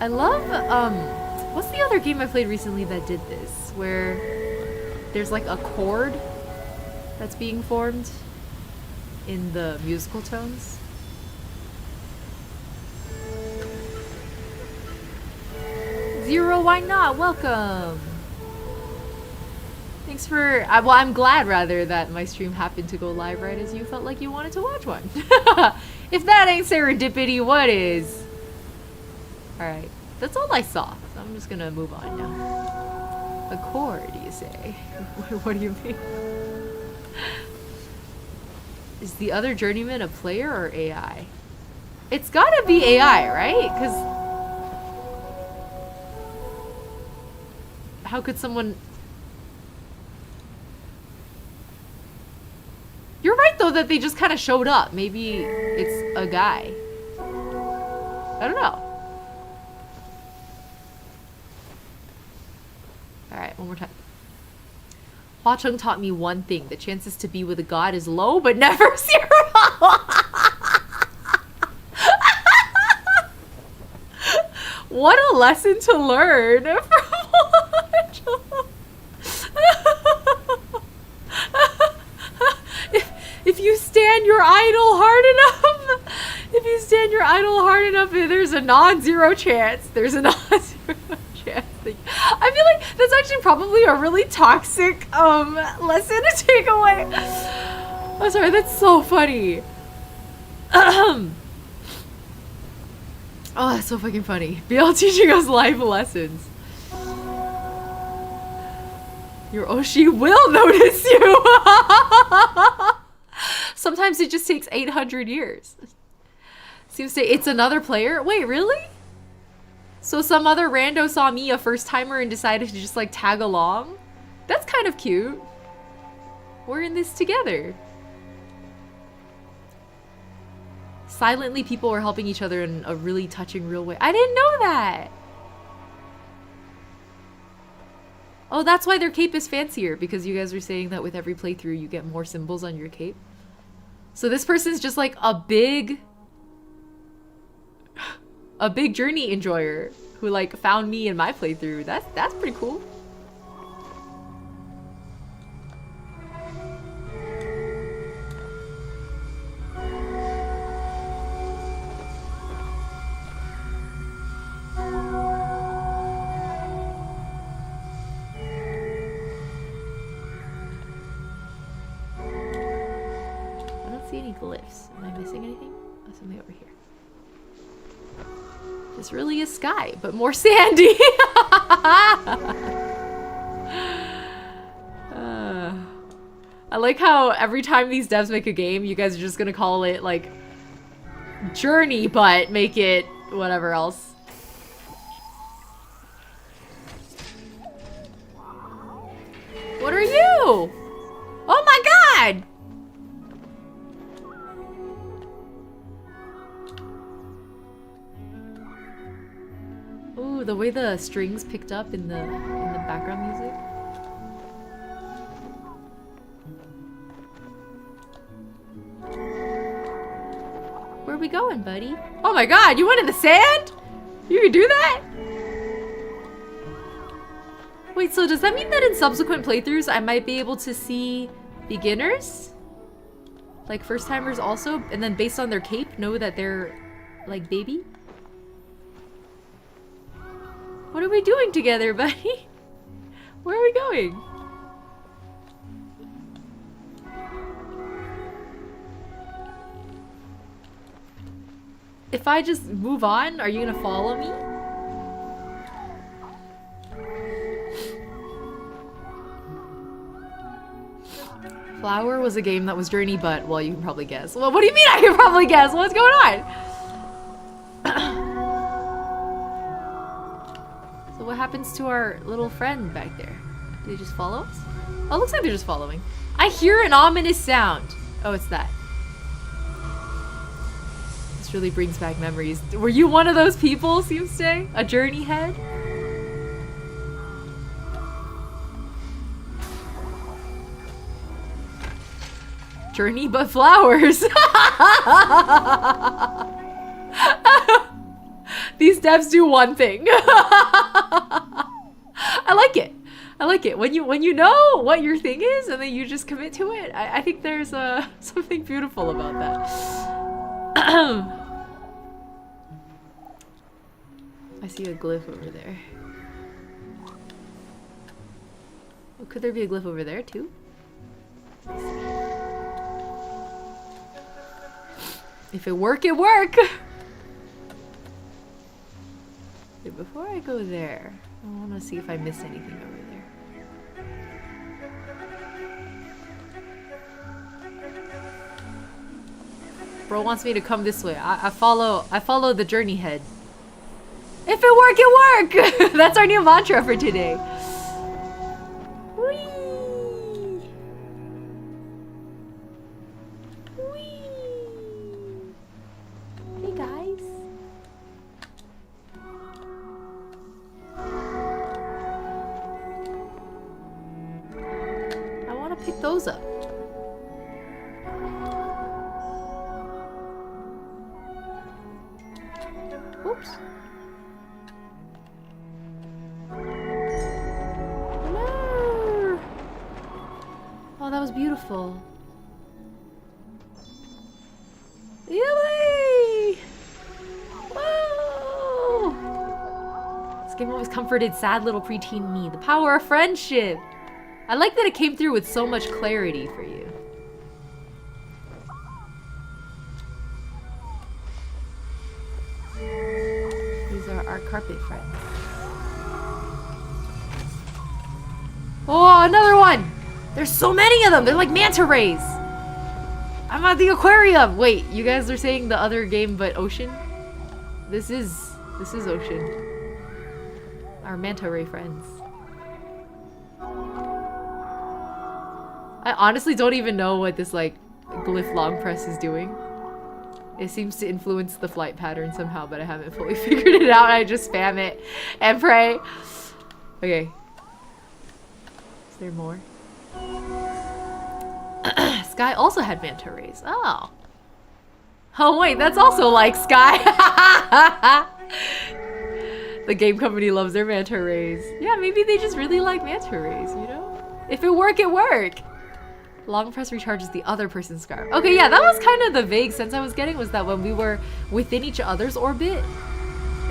I love, what's the other game I played recently that did this? Where there's like a chord that's being formed in the musical tones. Zero, why not? Welcome! Thanks for, well, I'm glad rather that my stream happened to go live right as you felt like you wanted to watch one. If that ain't serendipity, what is? Alright, that's all I saw, so I'm just gonna move on now. A chord, you say? What do you mean? Is the other journeyman a player or AI? It's gotta be AI, right? Because how could someone... You're right though that they just kind of showed up. Maybe it's a guy. I don't know. Alright, one more time. Hua Cheng taught me one thing. The chances to be with a god is low, but never zero. What a lesson to learn from Hua Cheng. If you stand your idol hard enough, there's a non-zero chance. There's a non-zero chance. I feel like that's actually probably a really toxic lesson to take away. I'm sorry, that's so funny. Oh, that's so fucking funny. BL teaching us life lessons. Your Oshi will notice you. Sometimes it just takes 800 years. Seems to it's another player. Wait, really? So some other rando saw me, a first timer, and decided to just like tag along? That's kind of cute. We're in this together. Silently, people are helping each other in a really touching, real way. I didn't know that. Oh, that's why their cape is fancier, because you guys were saying that with every playthrough you get more symbols on your cape. So this person's just like a big journey enjoyer who like found me in my playthrough. That's pretty cool. Glyphs. Am I missing anything? Oh, something over here. This really is sky, but more sandy. I like how every time these devs make a game, you guys are just gonna call it like Journey, but make it whatever else. What are you? Oh my god! Ooh, the way the strings picked up in the background music. Where are we going, buddy? Oh my god, you went in the sand? You could do that? Wait, so does that mean that in subsequent playthroughs I might be able to see beginners? Like first timers also? And then based on their cape, know that they're like baby? What are we doing together, buddy? Where are we going? If I just move on, are you gonna follow me? Flower was a game that was Journey, but, well, you can probably guess. Well, what do you mean I can probably guess? What's going on? So what happened happens to our little friend back there? Do they just follow us? Oh, it looks like they're just following. I hear an ominous sound. Oh, it's that. This really brings back memories. Were you one of those people, Seamstay? A journey head? Journey but flowers. These devs do one thing. I like it. I like it. When you know what your thing is and then you just commit to it. I think there's something beautiful about that. I see a glyph over there. Oh, could there be a glyph over there too? If it work, it work! Okay, before I go there, I want to see if I missed anything over there. Bro wants me to come this way. I follow the journey head. If it work, it work! That's our new mantra for today. Whee! Hey guys. I want to pick those up. Oops. No. Oh, that was beautiful. Yay! Whoa! This game always comforted sad little preteen me. The power of friendship. I like that it came through with so much clarity for you. These are our carpet friends. Oh, another one! There's so many of them! They're like manta rays! I'm at the aquarium! Wait, you guys are saying the other game but ocean? This is ocean. Our manta ray friends. I honestly don't even know what this like glyph long press is doing. It seems to influence the flight pattern somehow, but I haven't fully figured it out. I just spam it and pray. Okay. Is there more? Sky also had manta rays. Oh. Oh wait, that's also like Sky. The game company loves their manta rays. Yeah, maybe they just really like manta rays, you know? If it work, it work. Long press recharges the other person's scarf. Okay, yeah, that was kind of the vague sense I was getting, was that when we were within each other's orbit,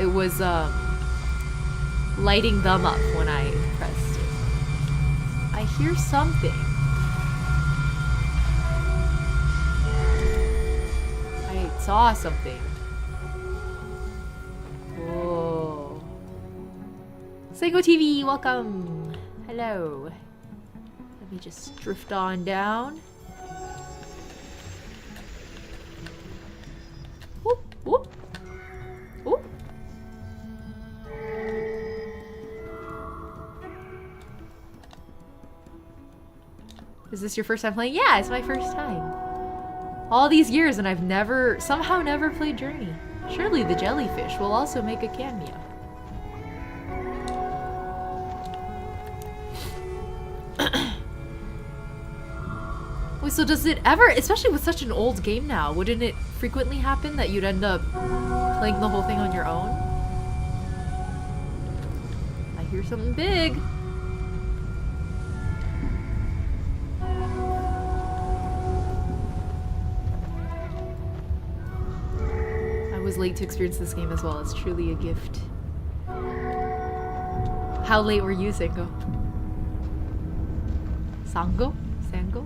it was lighting them up when I pressed it. I hear something. I saw something. Whoa. Sego TV, welcome. Hello. Let me just drift on down. Whoop, whoop. Whoop. Is this your first time playing? Yeah, it's my first time. All these years and I've somehow never played Journey. Surely the jellyfish will also make a cameo. Wait, so does it ever, especially with such an old game now, wouldn't it frequently happen that you'd end up playing the whole thing on your own? I hear something big. I was late to experience this game as well. It's truly a gift. How late were you, Sango? Sango? Sango?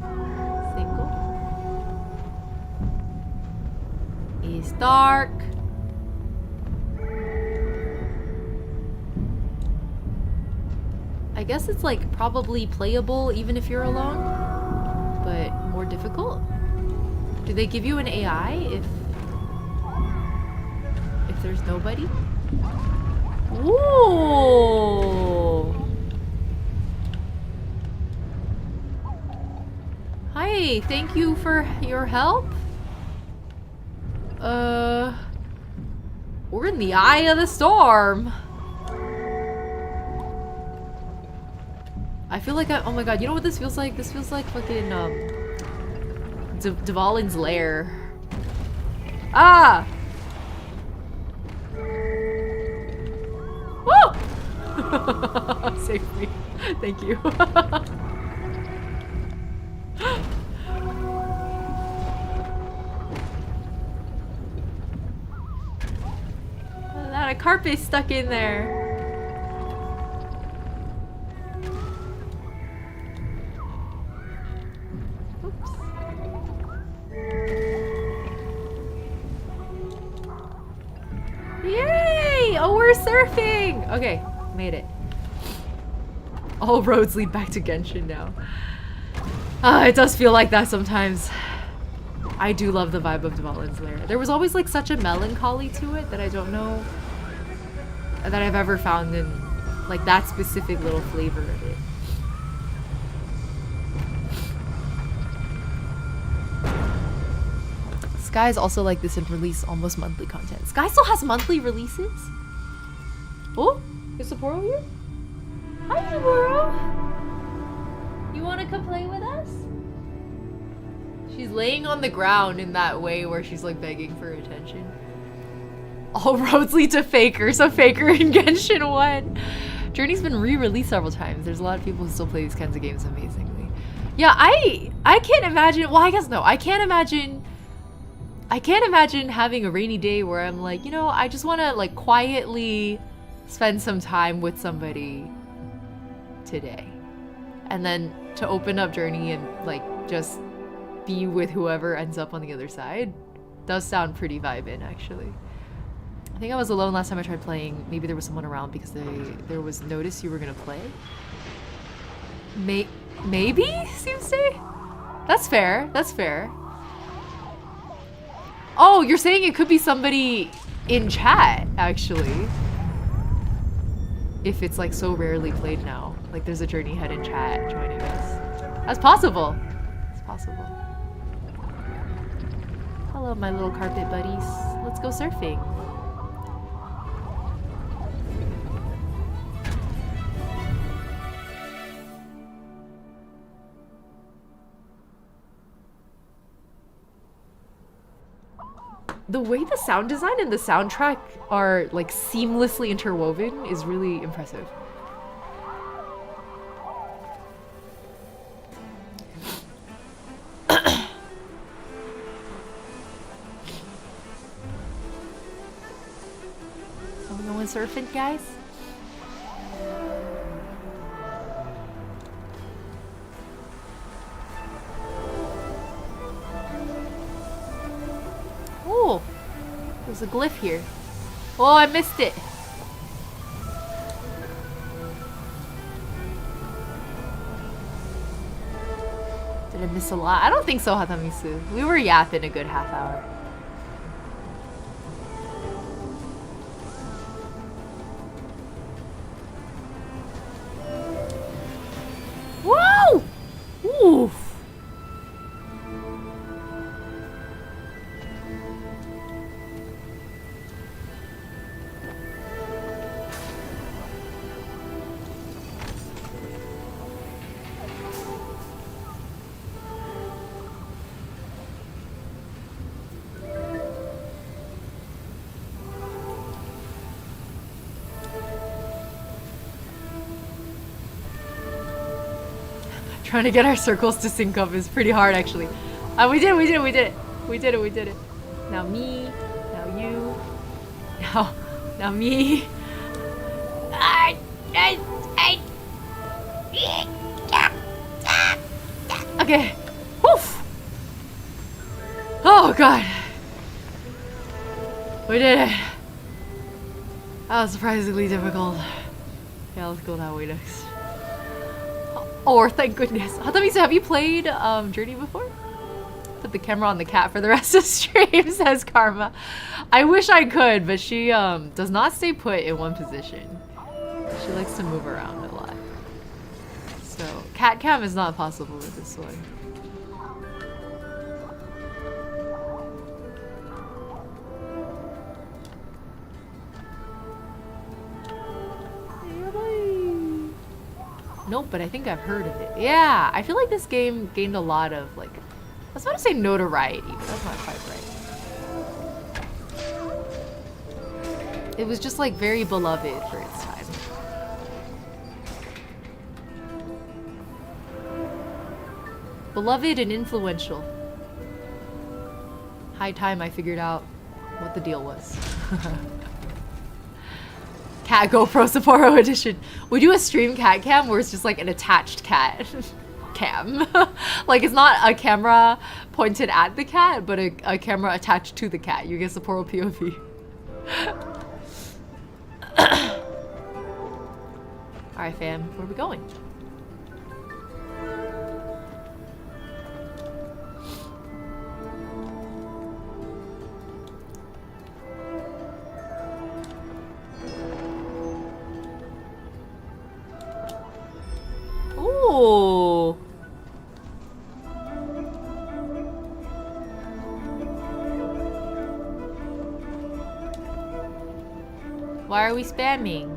Sango? It's dark. I guess it's like probably playable even if you're alone, but more difficult. Do they give you an AI if there's nobody? Ooh. Hi, thank you for your help. We're in the eye of the storm. I feel like oh my god, you know what this feels like? This feels like fucking, Dvalin's lair. Ah! Woo! Save me. Thank you. A lot of carpet stuck in there. Oops. Yay! Oh, we're surfing! Okay, made it. All roads lead back to Genshin now. It does feel like that sometimes. I do love the vibe of Dvalin's Lair. There was always like such a melancholy to it that I don't know that I've ever found in like that specific little flavor of it. Sky is also like this and release almost monthly content. Sky still has monthly releases? Oh, is Sapporo here? Hi, Sapporo! You wanna come play with us? She's laying on the ground in that way where she's like begging for attention. All roads lead to Faker, so Faker in Genshin 1. Journey's been re-released several times. There's a lot of people who still play these kinds of games amazingly. Yeah, I can't imagine, well I guess no, I can't imagine having a rainy day where I'm like, you know, I just wanna like quietly spend some time with somebody today. And then to open up Journey and like just be with whoever ends up on the other side does sound pretty vibin' actually. I think I was alone last time I tried playing. Maybe there was someone around because there was notice you were gonna play. Maybe? Seems to? That's fair. That's fair. Oh, you're saying it could be somebody in chat, actually. If it's like so rarely played now. Like there's a Journey head in chat joining us. That's possible. It's possible. Hello, my little carpet buddies. Let's go surfing. The way the sound design and the soundtrack are like seamlessly interwoven is really impressive. Someone going surfing, guys? Oh, there's a glyph here. Oh, I missed it. Did I miss a lot? I don't think so, Hatamisu. We were yapping a good half hour. Whoa! Oof. Trying to get our circles to sync up is pretty hard, actually. We did it. Now me, now you, now me. Okay. Woof. Oh god. We did it. That was surprisingly difficult. Yeah, let's go that way next. Oh, thank goodness. Hatamisu, have you played Journey before? put the camera on the cat for the rest of the stream, says Karma. I wish I could, but she does not stay put in one position. She likes to move around a lot. So cat cam is not possible with this one. Nope, but I think I've heard of it. Yeah, I feel like this game gained a lot of, like, I was about to say notoriety, but that's not quite right. It was just, like, very beloved for its time. Beloved and influential. High time I figured out what the deal was. Cat GoPro Sapporo edition. We do a stream cat cam where it's just like an attached cat cam. Like it's not a camera pointed at the cat, but a camera attached to the cat. You get Sapporo POV. Alright fam, where are we going? Ooh. Why are we spamming?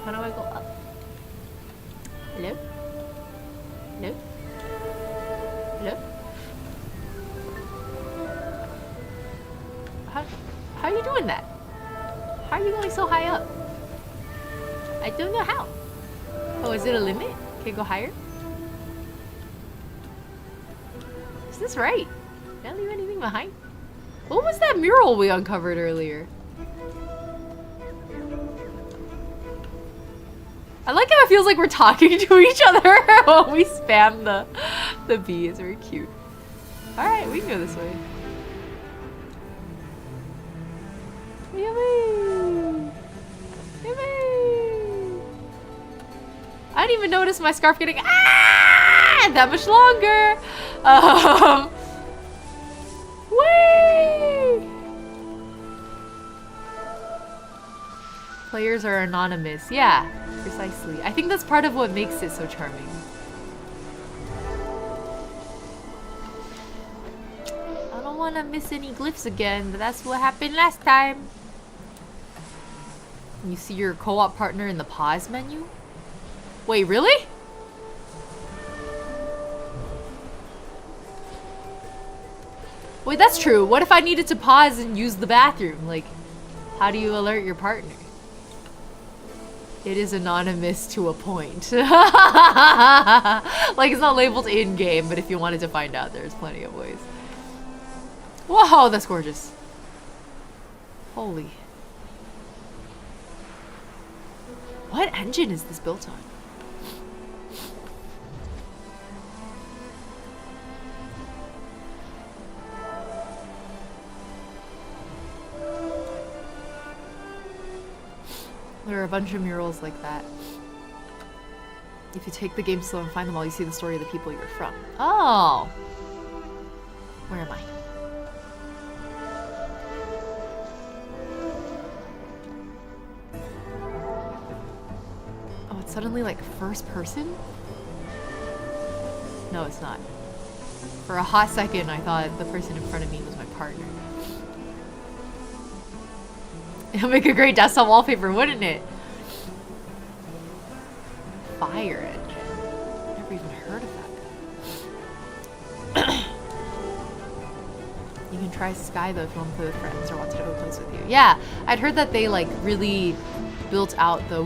How do I go up? Hello? Hello? Hello? How are you doing that? How are you going so high up? I don't know how. Oh, is it a limit? Can it go higher? Is this right? Did I leave anything behind? What was that mural we uncovered earlier? I like how it feels like we're talking to each other when we spam the bee. It's very cute. Alright, we can go this way. Yummy! Yummy! I didn't even notice my scarf getting that much longer! Whee! Players are anonymous. Yeah. Precisely. I think that's part of what makes it so charming. I don't want to miss any glyphs again, but that's what happened last time. You see your co-op partner in the pause menu? Wait, really? Wait, that's true. What if I needed to pause and use the bathroom? Like, how do you alert your partner? It is anonymous to a point. Like, it's not labeled in-game, but if you wanted to find out, there's plenty of ways. Whoa, that's gorgeous. Holy. What engine is this built on? There are a bunch of murals like that. If you take the game slow and find them all, you see the story of the people you're from. Oh! Where am I? Oh, it's suddenly like first person? No, it's not. For a hot second, I thought the person in front of me was my partner. It'll make a great desktop wallpaper, wouldn't it? Fire engine. Never even heard of that. You can try Sky though if you want to play with friends or want to close with you. Yeah, I'd heard that they like really built out the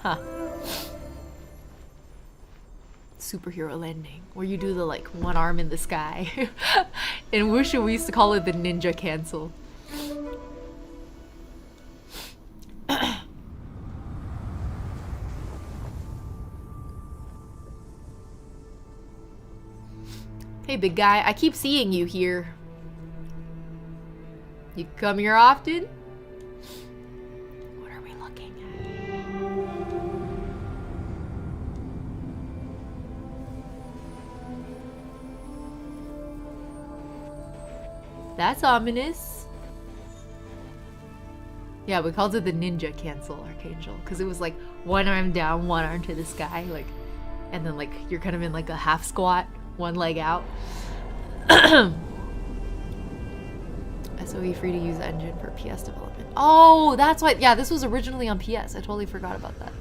Huh. Superhero landing, where you do the like one arm in the sky. In Wushu, we used to call it the ninja cancel. Hey, big guy, I keep seeing you here. You come here often? What are we looking at? That's ominous. Yeah, we called it the ninja cancel, Archangel, because it was like one arm down, one arm to the sky, like, and then like you're kind of in like a half squat, one leg out. SOE free to use engine for PS development. Oh, that's why. Yeah, this was originally on PS. I totally forgot about that.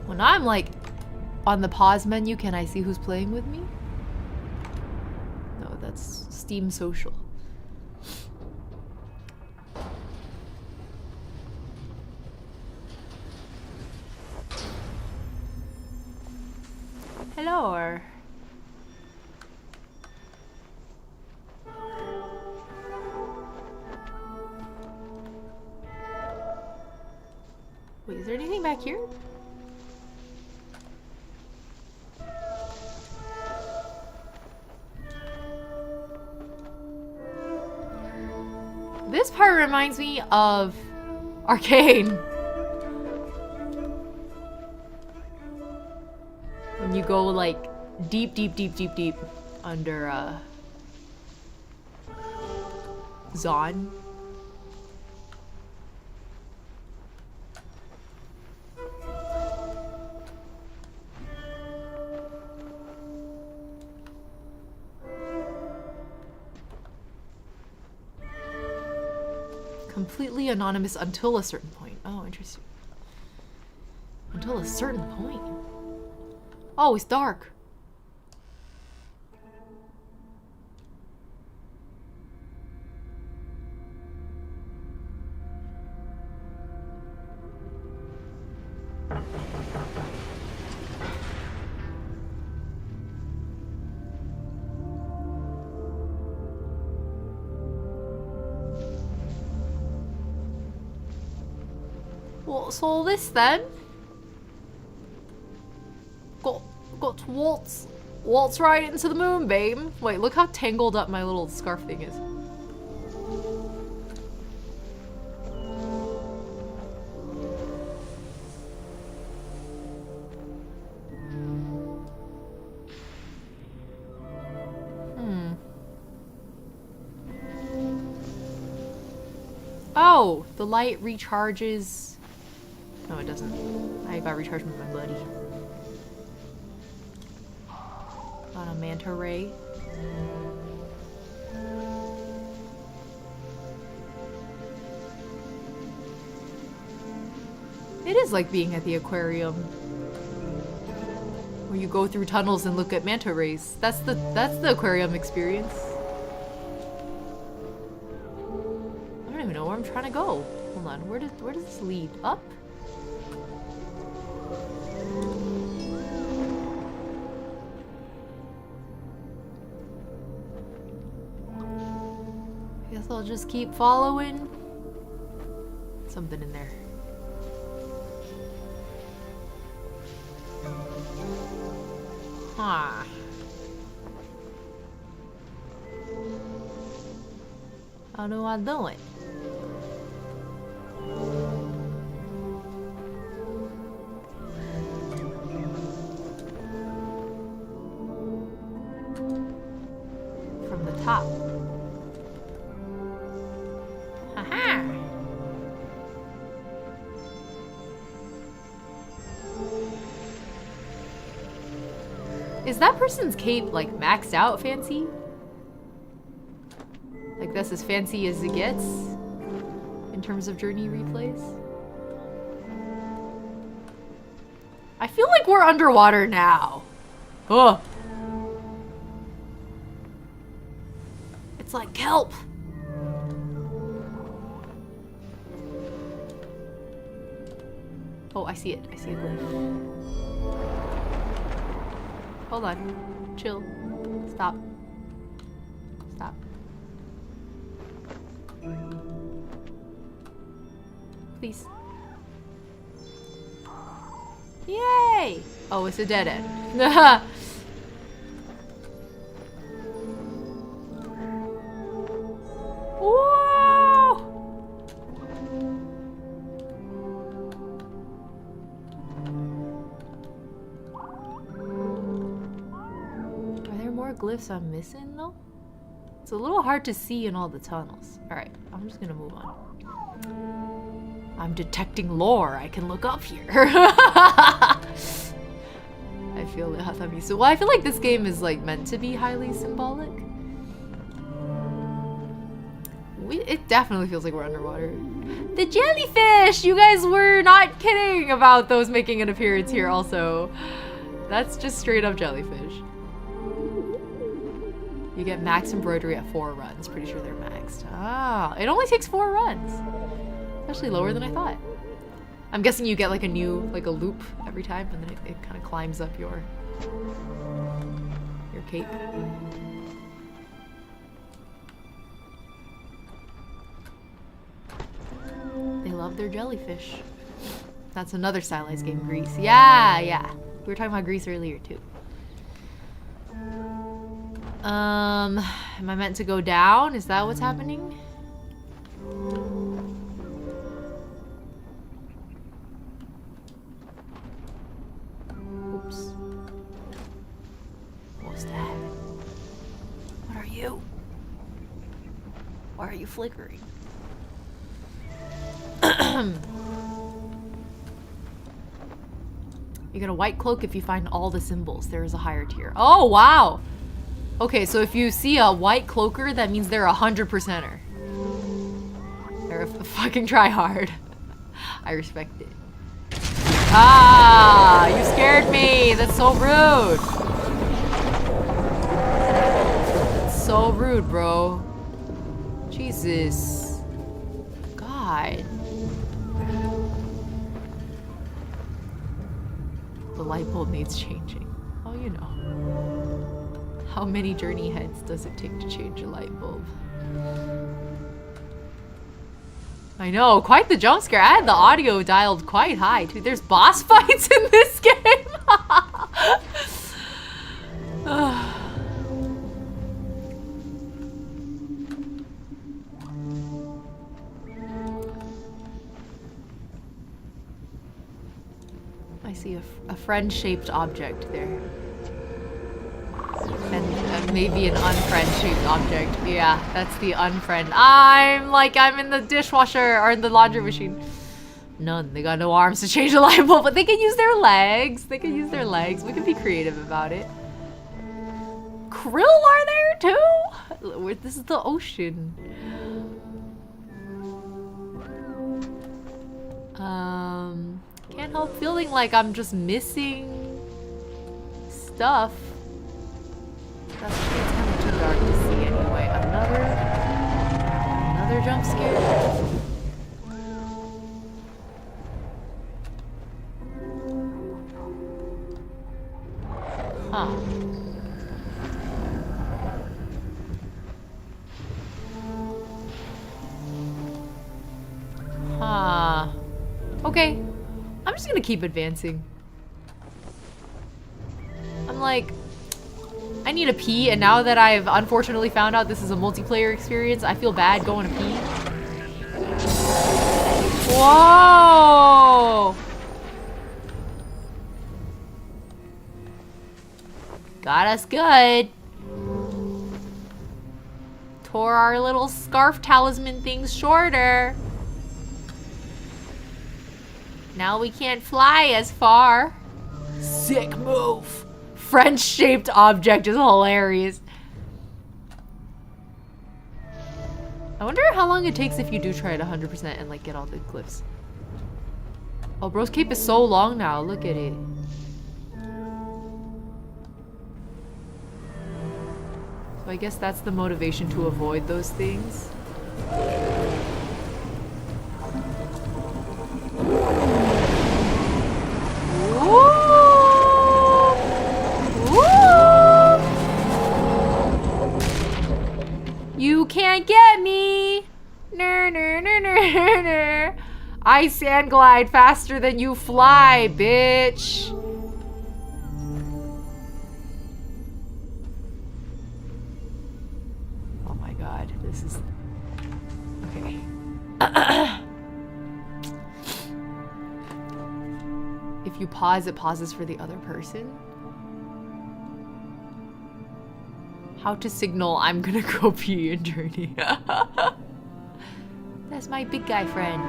When I'm like on the pause menu, can I see who's playing with me? No, that's Steam Social. Hello. Wait, is there anything back here? This part reminds me of Arcane. When you go like deep, deep, deep, deep, deep under Zon. Completely anonymous until a certain point. Oh, interesting. Until a certain point. Oh, it's dark. What's all this then? Got to waltz right into the moonbeam. Wait, look how tangled up my little scarf thing is. Oh, the light recharges. No, it doesn't. I got recharged with my buddy. On a manta ray. It is like being at the aquarium, where you go through tunnels and look at manta rays. That's the aquarium experience. I don't even know where I'm trying to go. Hold on, where does this lead? Up? Guess I'll just keep following. Something in there. Huh. How do I do it? From the top. Haha. Is that person's cape like maxed out fancy? Like that's as fancy as it gets in terms of journey replays? I feel like we're underwater now. Oh. It's like kelp. Oh, I see it. I see a glyph. Hold on. Chill. Stop. Stop. Please. Yay! Oh, it's a dead end. Whoa! Are there more glyphs I'm missing though? It's a little hard to see in all the tunnels. Alright, I'm just gonna move on. I'm detecting lore. I can look up here. I feel it, Hatamisu. Well, I feel like this game is like meant to be highly symbolic. It definitely feels like we're underwater. The jellyfish! You guys were not kidding about those making an appearance here also. That's just straight up jellyfish. You get max embroidery at 4 runs. Pretty sure they're maxed. Ah, it only takes 4 runs. Actually lower than I thought. I'm guessing you get like a new, like a loop every time, and then it kind of climbs up your cape. They love their jellyfish. That's another stylized game, Greece. Yeah, yeah. We were talking about Greece earlier too. Am I meant to go down? Is that what's happening? Oops. What's that? What are you? Why are you flickering? You get a white cloak if you find all the symbols. There is a higher tier. Oh, wow! Okay, so if you see a white cloaker, that means they're 100%er. They're a fucking try hard. I respect it. Ah, you scared me. That's so rude. That's so rude, bro. Jesus. God. The light bulb needs changing. Oh, you know. How many journey heads does it take to change a light bulb? I know, quite the jump scare. I had the audio dialed quite high too. There's boss fights in this game. I see a friend-shaped object there. And maybe an unfriend-shaped object. Yeah, that's the unfriend. I'm in the dishwasher or in the laundry machine. None. They got no arms to change the light bulb, but they can use their legs. They can use their legs. We can be creative about it. Krill are there too? This is the ocean. Can't help feeling like I'm just missing stuff. That's it's kind of too dark to see anyway. Another jump scare. Huh. Huh. Okay. I'm just gonna keep advancing. I'm like, I need a pee, and now that I've unfortunately found out this is a multiplayer experience, I feel bad going to pee. Whoa! Got us good. Tore our little scarf talisman things shorter. Now we can't fly as far. Sick move. French-shaped object is hilarious. I wonder how long it takes if you do try it 100% and like get all the glyphs. Oh, bro's cape is so long now. Look at it. I guess that's the motivation to avoid those things. You can't get me! Ner, ner, ner, ner, ner. I sand glide faster than you fly, bitch! Oh my god, this is... Okay. If you pause, it pauses for the other person? How to signal I'm gonna go pee in Journey. That's my big guy friend.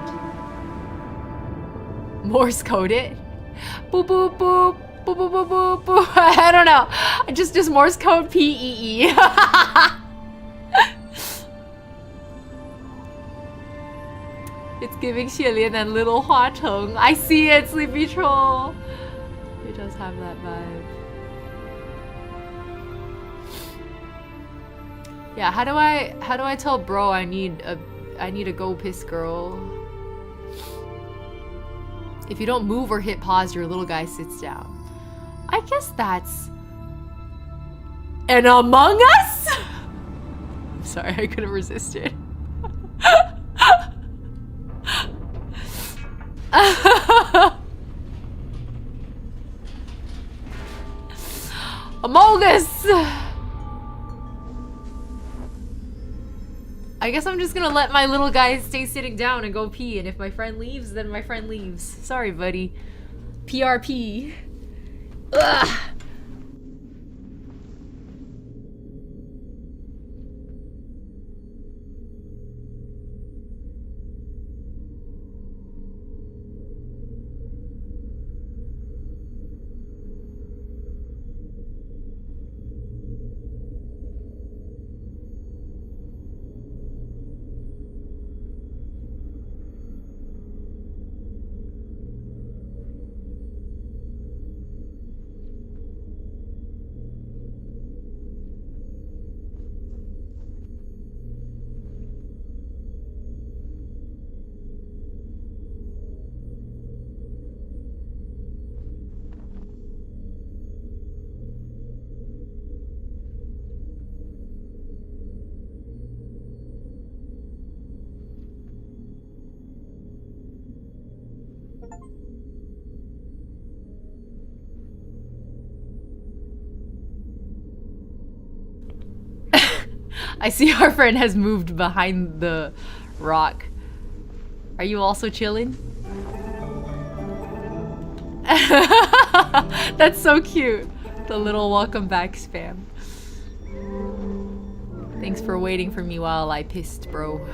Morse code it. Boop boop boop boop boop boop boop boop. I don't know. Just Morse code PEE. It's giving Xielian and Little Hua Teng. I see it, Sleepy Troll. It does have that vibe. Yeah, how do I tell bro I need a go piss girl? If you don't move or hit pause, your little guy sits down. I guess that's an Among Us? I'm sorry, I couldn't resist it. Among Us! I guess I'm just gonna let my little guy stay sitting down and go pee, and if my friend leaves, then my friend leaves. Sorry, buddy. PRP. Ugh. I see our friend has moved behind the rock. Are you also chilling? That's so cute. The little welcome back spam. Thanks for waiting for me while I pissed, bro.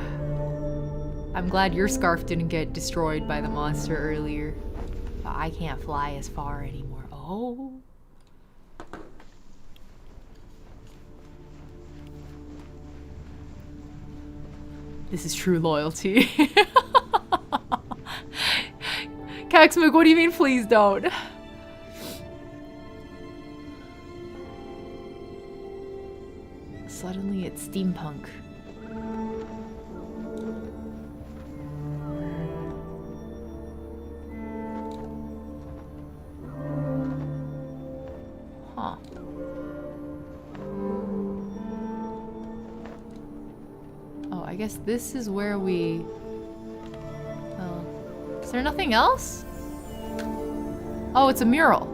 I'm glad your scarf didn't get destroyed by the monster earlier. But I can't fly as far anymore. Oh. This is true loyalty. Caxmug, what do you mean please don't? Suddenly it's steampunk. Huh. Oh, I guess this is where we... Oh. Is there nothing else? Oh, it's a mural.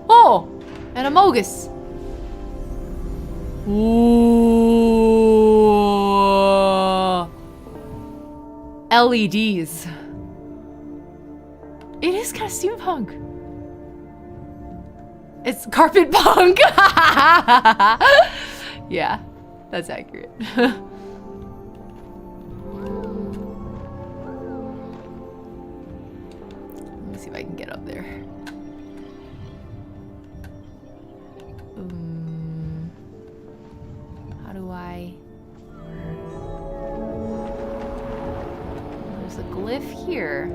Oh! And a Mogus. Ooh. LEDs. It is kind of steampunk. It's carpet punk. Yeah, that's accurate. Let me see if I can get up there. How do I... There's a glyph here.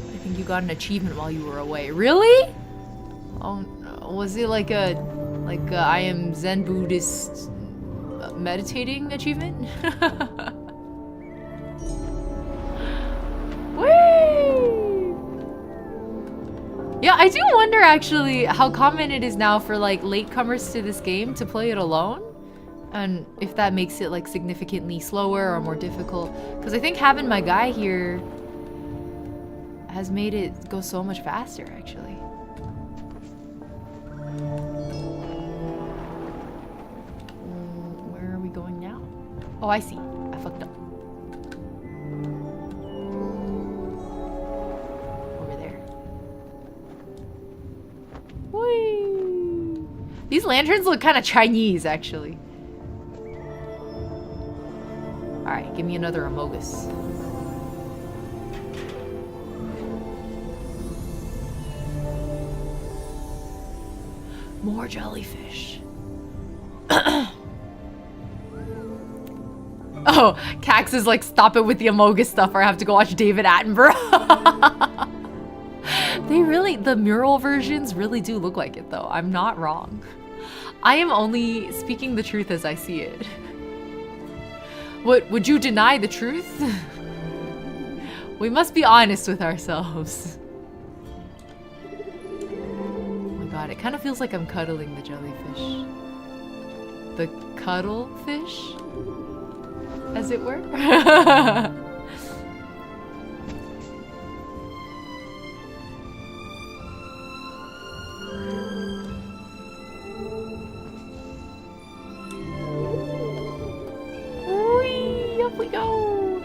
I think you got an achievement while you were away. Really? Oh no. Was it like a I am Zen Buddhist meditating achievement? Whee! Yeah, I do wonder actually how common it is now for like latecomers to this game to play it alone, and if that makes it like significantly slower or more difficult. Because I think having my guy here has made it go so much faster actually. Where are we going now? Oh, I see. I fucked up. Over there. Whee! These lanterns look kind of Chinese, actually. Alright, give me another Amogus. More jellyfish. Oh, Cax is like, stop it with the Amogus stuff or I have to go watch David Attenborough. They really, the mural versions really do look like it though. I'm not wrong. I am only speaking the truth as I see it. What, would you deny the truth? We must be honest with ourselves. Oh my god, it kind of feels like I'm cuddling the jellyfish. The cuddlefish? As it were? Whee, up we go!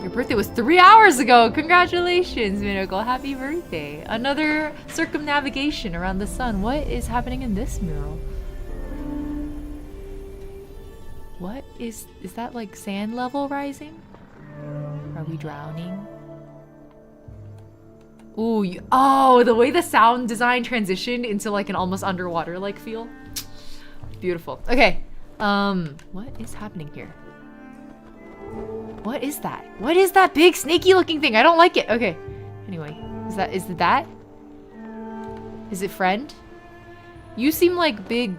Your birthday was 3 hours ago! Congratulations, Miracle! Happy birthday! Another circumnavigation around the sun. What is happening in this mural? What is that like sand level rising? Are we drowning? Ooh, oh, the way the sound design transitioned into like an almost underwater like feel. Beautiful. Okay. What is happening here? What is that? What is that big snaky looking thing? I don't like it. Okay. Anyway, is it that? Is it friend? You seem like big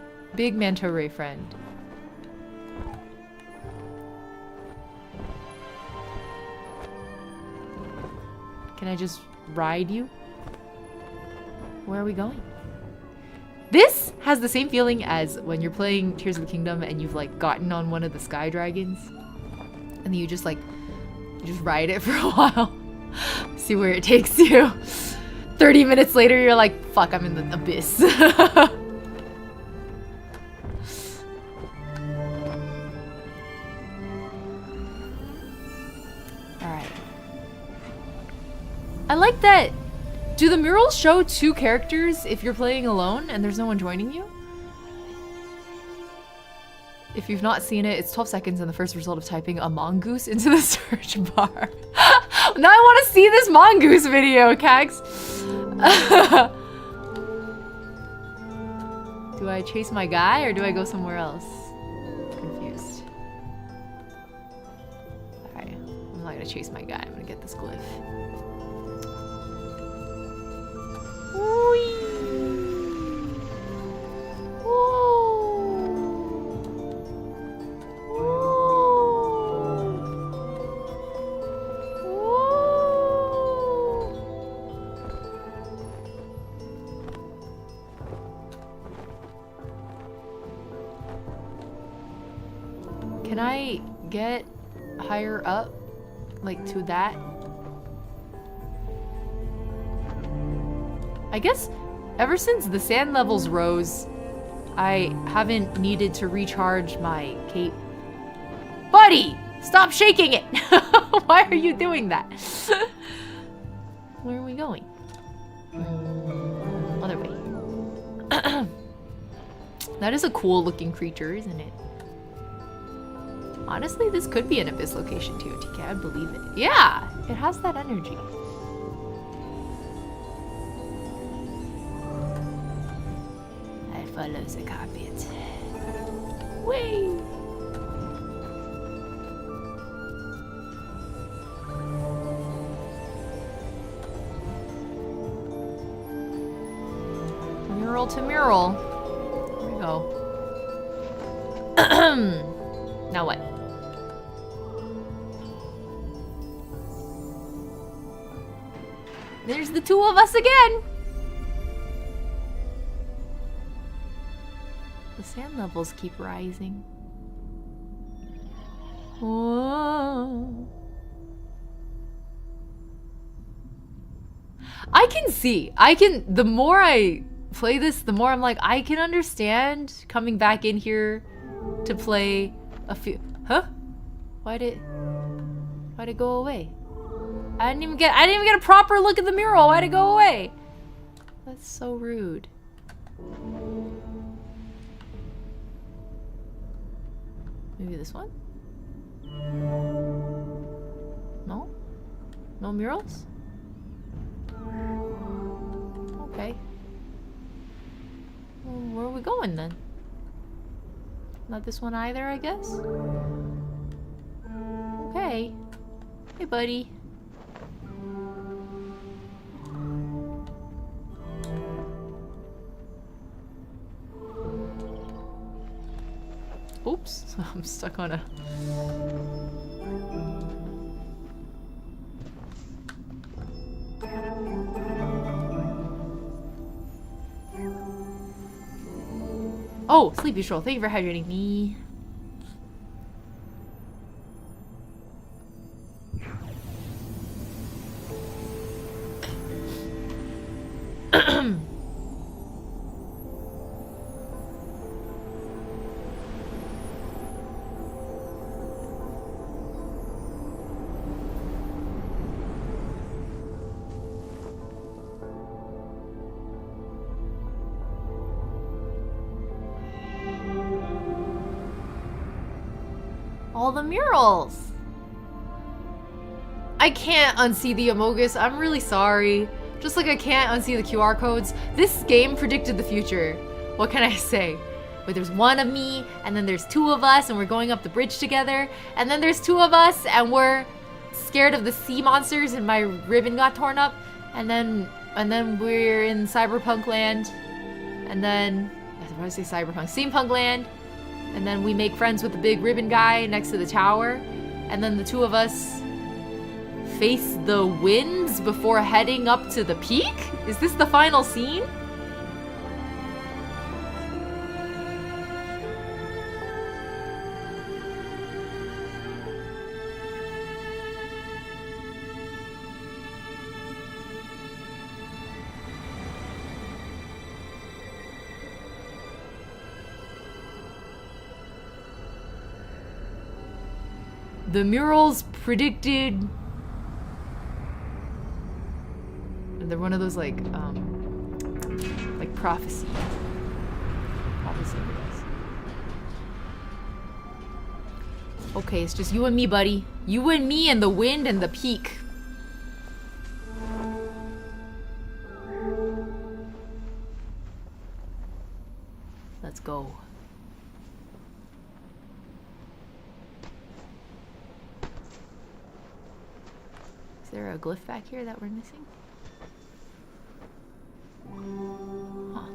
manta ray friend. Can I just ride you? Where are we going? This has the same feeling as when you're playing Tears of the Kingdom and you've like gotten on one of the sky dragons and then you just ride it for a while. See where it takes you. 30 minutes later you're like, fuck, I'm in the abyss. Alright. I like that. Do the murals show 2 characters if you're playing alone and there's no one joining you? If you've not seen it, it's 12 seconds and the first result of typing a mongoose into the search bar. Now I want to see this mongoose video, Cax. Do I chase my guy or do I go somewhere else? Confused. Alright, I'm not gonna chase my guy. I'm gonna get this glyph. Can I get higher up? Like to that? I guess ever since the sand levels rose, I haven't needed to recharge my cape. Buddy! Stop shaking it! Why are you doing that? Where are we going? Other way. That is a cool looking creature, isn't it? Honestly, this could be an Abyss location too, TK. I'd believe it. Yeah! It has that energy. I follow the carpet. Whee! mural to mural. Here we go. Now what? There's the two of us again. The sand levels keep rising. Whoa. I can see. The more I play this, the more I'm like, I can understand coming back in here to play a few. Huh? Why'd it go away? I didn't even get a proper look at the mural. Why'd it go away? That's so rude. Maybe this one? No? No murals? Okay. Well, where are we going then? Not this one either, I guess? Okay. Hey, buddy. Oops, I'm stuck on a... Oh, Sleepy Stroll, thank you for hydrating me. All the murals. I can't unsee the Amogus. I'm really sorry. Just like I can't unsee the QR codes. This game predicted the future. What can I say? But there's one of me, and then there's two of us, and we're going up the bridge together. And then there's two of us, and we're scared of the sea monsters, and my ribbon got torn up. And then we're in cyberpunk land. And then, I want to say cyberpunk, steampunk land. And then we make friends with the big ribbon guy next to the tower. And then the two of us face the winds before heading up to the peak? Is this the final scene? The murals predicted... They're one of those like prophecy. Prophecy murals. Okay, it's just you and me, buddy. You and me and the wind and the peak. Let's go. Is there a glyph back here that we're missing? Huh.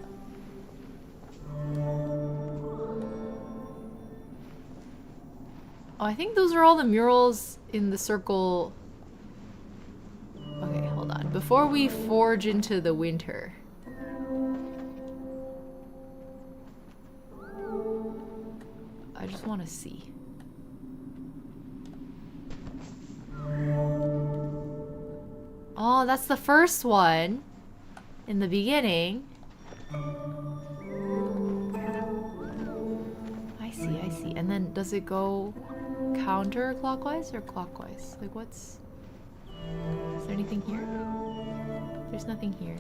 Oh, I think those are all the murals in the circle. Okay, hold on. Before we forge into the winter. I just want to see. Oh, that's the first one in the beginning. I see. And then does it go counterclockwise or clockwise? Like what's... Is there anything here? There's nothing here.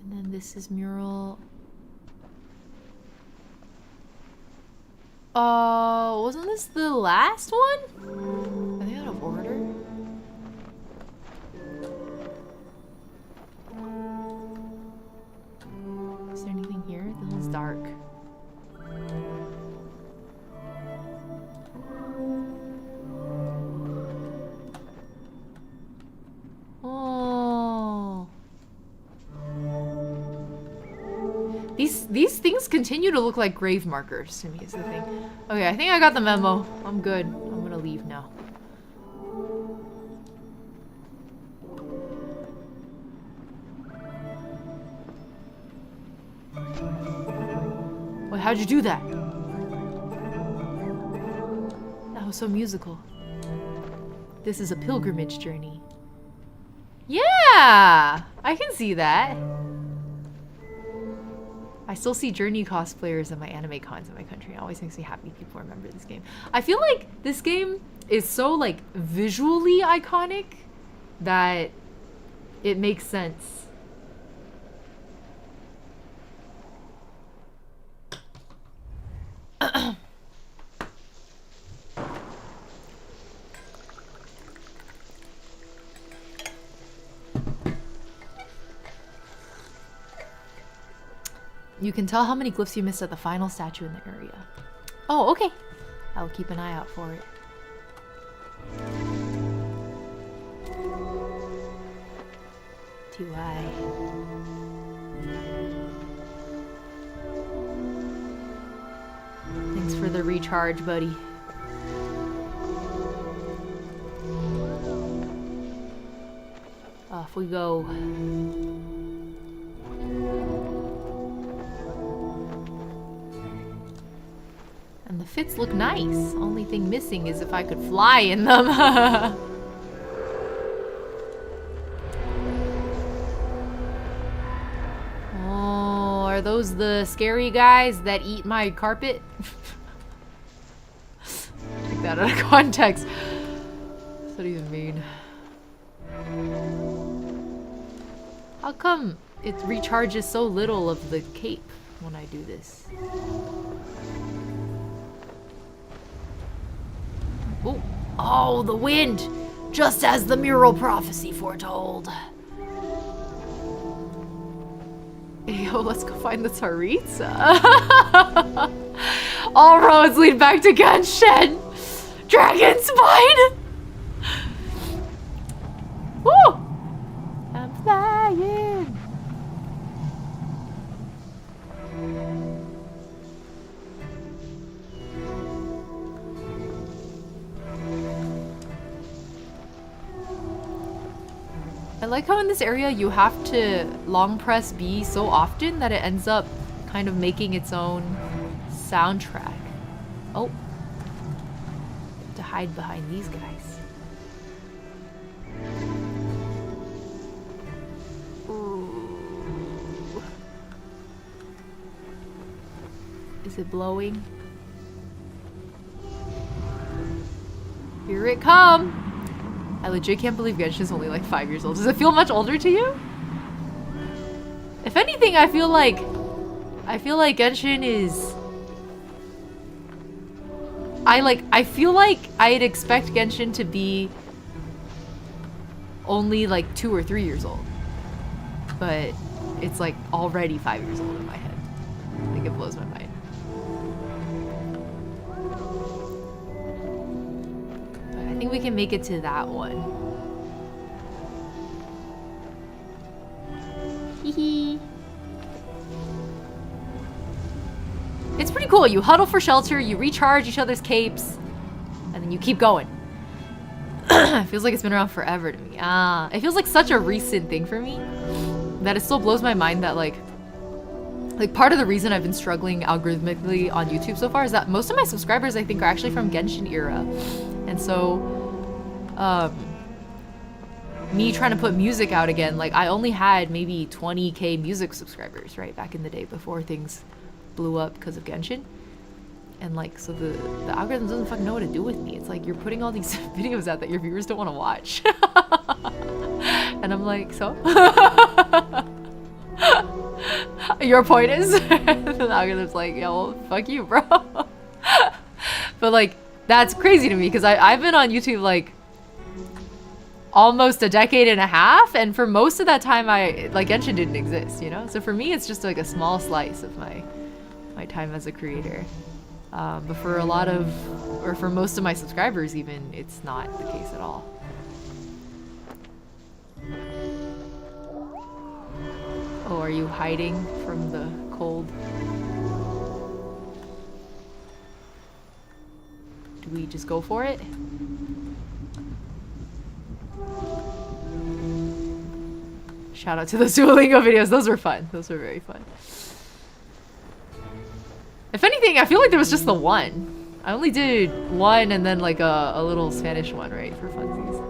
And then this is mural... wasn't this the last one? Are they out of order? Is there anything here? This one's dark. These things continue to look like grave markers to me is the thing. Okay, I think I got the memo. I'm good. I'm gonna leave now. Wait, how'd you do that? That was so musical. This is a pilgrimage journey. Yeah! I can see that. I still see Journey cosplayers at my anime cons in my country. It always makes me happy people remember this game. I feel like this game is so like visually iconic that it makes sense. You can tell how many glyphs you missed at the final statue in the area. Oh, okay. I'll keep an eye out for it. TY. Thanks for the recharge, buddy. Off we go. And the fits look nice. Only thing missing is if I could fly in them. Oh, are those the scary guys that eat my carpet? Take that out of context. What do you mean? How come it recharges so little of the cape when I do this? Oh, oh, the wind! Just as the mural prophecy foretold. Yo, let's go find the Tsaritsa. All roads lead back to Genshin! Dragon Spine! Woo! I'm flying! I like how in this area you have to long press B so often that it ends up kind of making its own soundtrack. Oh. To hide behind these guys. Ooh. Is it blowing? Here it come! I legit can't believe Genshin's only like 5 years old. Does it feel much older to you? If anything, I feel like Genshin is... I feel like I'd expect Genshin to be only like 2 or 3 years old. But it's like already 5 years old in my head. Like it blows my mind. I think we can make it to that one. Hee. It's pretty cool. You huddle for shelter, you recharge each other's capes, and then you keep going. It feels like it's been around forever to me. It feels like such a recent thing for me that it still blows my mind that like part of the reason I've been struggling algorithmically on YouTube so far is that most of my subscribers I think are actually from Genshin era. And so, me trying to put music out again, like I only had maybe 20k music subscribers, right? Back in the day before things blew up because of Genshin. And like, so the algorithm doesn't fucking know what to do with me. It's like, you're putting all these videos out that your viewers don't want to watch. And I'm like, so? Your point is? The algorithm's like, yo, well, fuck you, bro. But like, that's crazy to me because I've been on YouTube like almost a decade and a half, and for most of that time Genshin didn't exist, you know? So for me it's just like a small slice of my time as a creator. But for a lot of, or for most of my subscribers even, it's not the case at all. Oh, are you hiding from the cold. Do we just go for it? Shout out to those Duolingo videos. Those were fun. Those were very fun. If anything, I feel like there was just the one. I only did one and then like a little Spanish one, right? For funsies.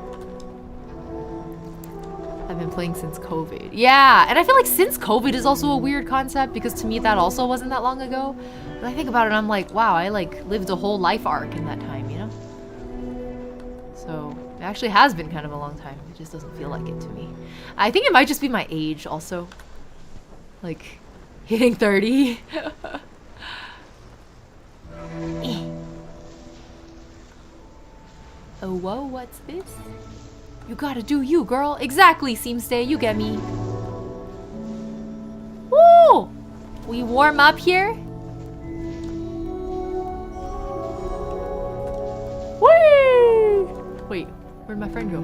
I've been playing since COVID. Yeah, and I feel like since COVID is also a weird concept because to me that also wasn't that long ago. When I think about it, I'm like, wow, I like lived a whole life arc in that time, you know? So it actually has been kind of a long time. It just doesn't feel like it to me. I think it might just be my age also. Like, hitting 30. Oh, whoa, what's this? You gotta do you, girl. Exactly, Seamstay, you get me. Woo! We warm up here? Whee! Wait, where'd my friend go?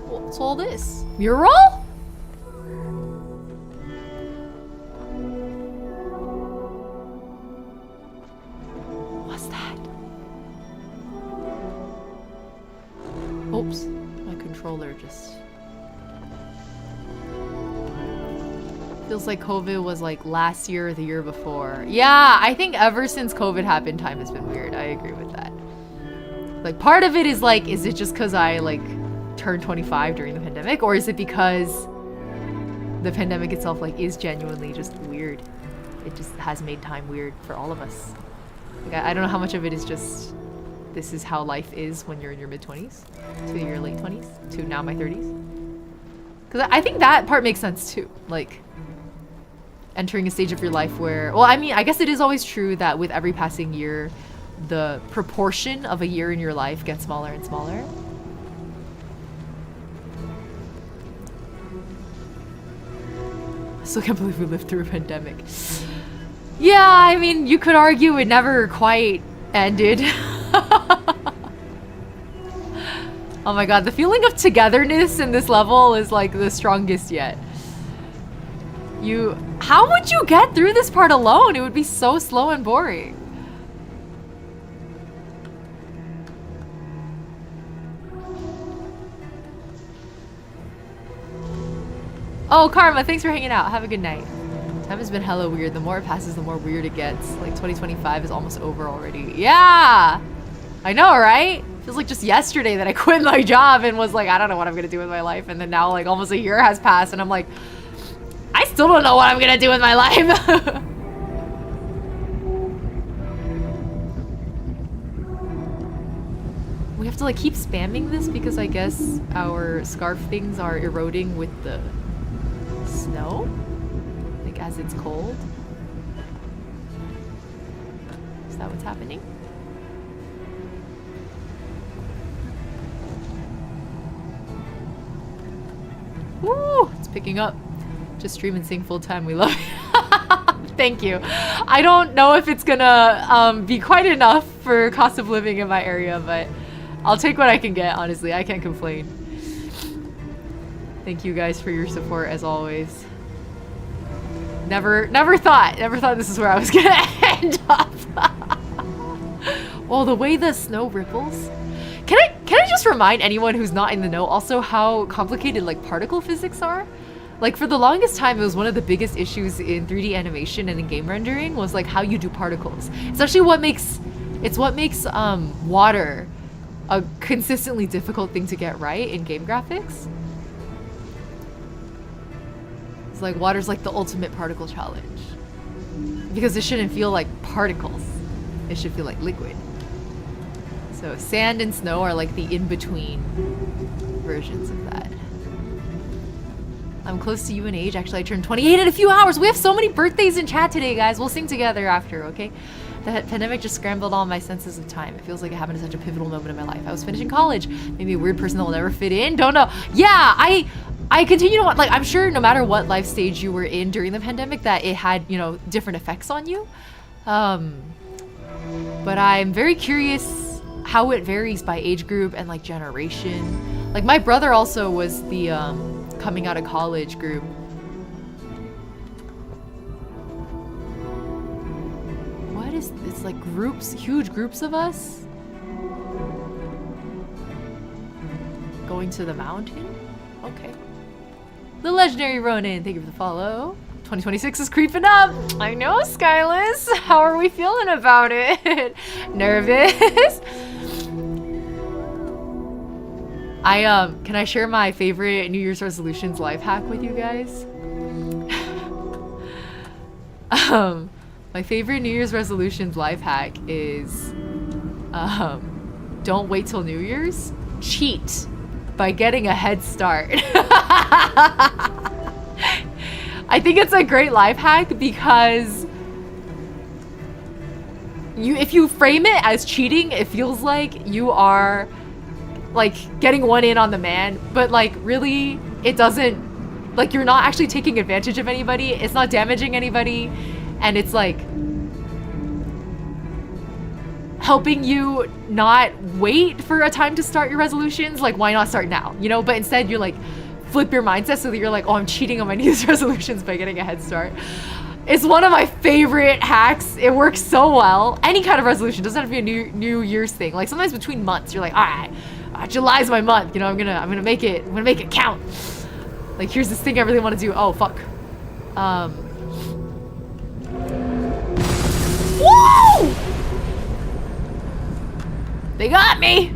What's all this? Mural? What's that? Oops, my controller just... Feels like COVID was like last year or the year before. Yeah, I think ever since COVID happened, time has been weird. I agree with that. Like part of it is like, is it just because I like turned 25 during the pandemic? Or is it because the pandemic itself like is genuinely just weird? It just has made time weird for all of us. Like, I don't know how much of it is just, this is how life is when you're in your mid-20s to your late 20s to now my 30s. Because I think that part makes sense too. Like, entering a stage of your life where, well, I mean, I guess it is always true that with every passing year, the proportion of a year in your life gets smaller and smaller. I still can't believe we lived through a pandemic. Yeah, I mean, you could argue it never quite ended. Oh my god, the feeling of togetherness in this level is like the strongest yet. How would you get through this part alone? It would be so slow and boring. Oh, Karma, thanks for hanging out. Have a good night. Time has been hella weird. The more it passes, the more weird it gets. Like 2025 is almost over already. Yeah! I know, right? Feels like just yesterday that I quit my job and was like, I don't know what I'm gonna do with my life. And then now like almost a year has passed and I'm like, I still don't know what I'm gonna do with my life. We have to like keep spamming this because I guess our scarf things are eroding with the snow, like as it's cold. Is that what's happening? Woo! It's picking up. Just stream and sing full time. We love you. Thank you. I don't know if it's gonna be quite enough for cost of living in my area, but I'll take what I can get, honestly. I can't complain. Thank you guys for your support as always. Never thought this is where I was gonna end up. Well, the way the snow ripples. Can I just remind anyone who's not in the know also how complicated like particle physics are? Like for the longest time, it was one of the biggest issues in 3D animation and in game rendering was like how you do particles. It's actually what makes water a consistently difficult thing to get right in game graphics. It's like water's like the ultimate particle challenge because it shouldn't feel like particles. It should feel like liquid. So sand and snow are like the in-between versions of that. I'm close to you in age. Actually, I turned 28 in a few hours. We have so many birthdays in chat today, guys. We'll sing together after, okay? The pandemic just scrambled all my senses of time. It feels like it happened at such a pivotal moment in my life. I was finishing college. Maybe a weird person that will never fit in. Don't know. Yeah, I continue to want, like, I'm sure no matter what life stage you were in during the pandemic that it had, you know, different effects on you. But I'm very curious how it varies by age group and like generation. Like my brother also was the coming out of college group. What is this? Like groups, huge groups of us going to the mountain? Okay. The legendary Ronin, thank you for the follow. 2026 is creeping up. I know, Skyless. How are we feeling about it? Nervous? Can I share my favorite New Year's resolutions life hack with you guys? My favorite New Year's resolutions life hack is don't wait till New Year's. Cheat by getting a head start. I think it's a great life hack because if you frame it as cheating, it feels like you are like getting one in on the man, but like really it doesn't, like you're not actually taking advantage of anybody, it's not damaging anybody, and it's like helping you not wait for a time to start your resolutions. Like why not start now, you know? But instead you're like flip your mindset so that you're like, oh, I'm cheating on my New Year's resolutions by getting a head start. It's one of my favorite hacks. It works so well. Any kind of resolution, doesn't have to be a New Year's thing. Like sometimes between months, you're like, all right, July's my month. You know, I'm gonna make it count. Like here's this thing I really want to do. Oh fuck. Woo! They got me.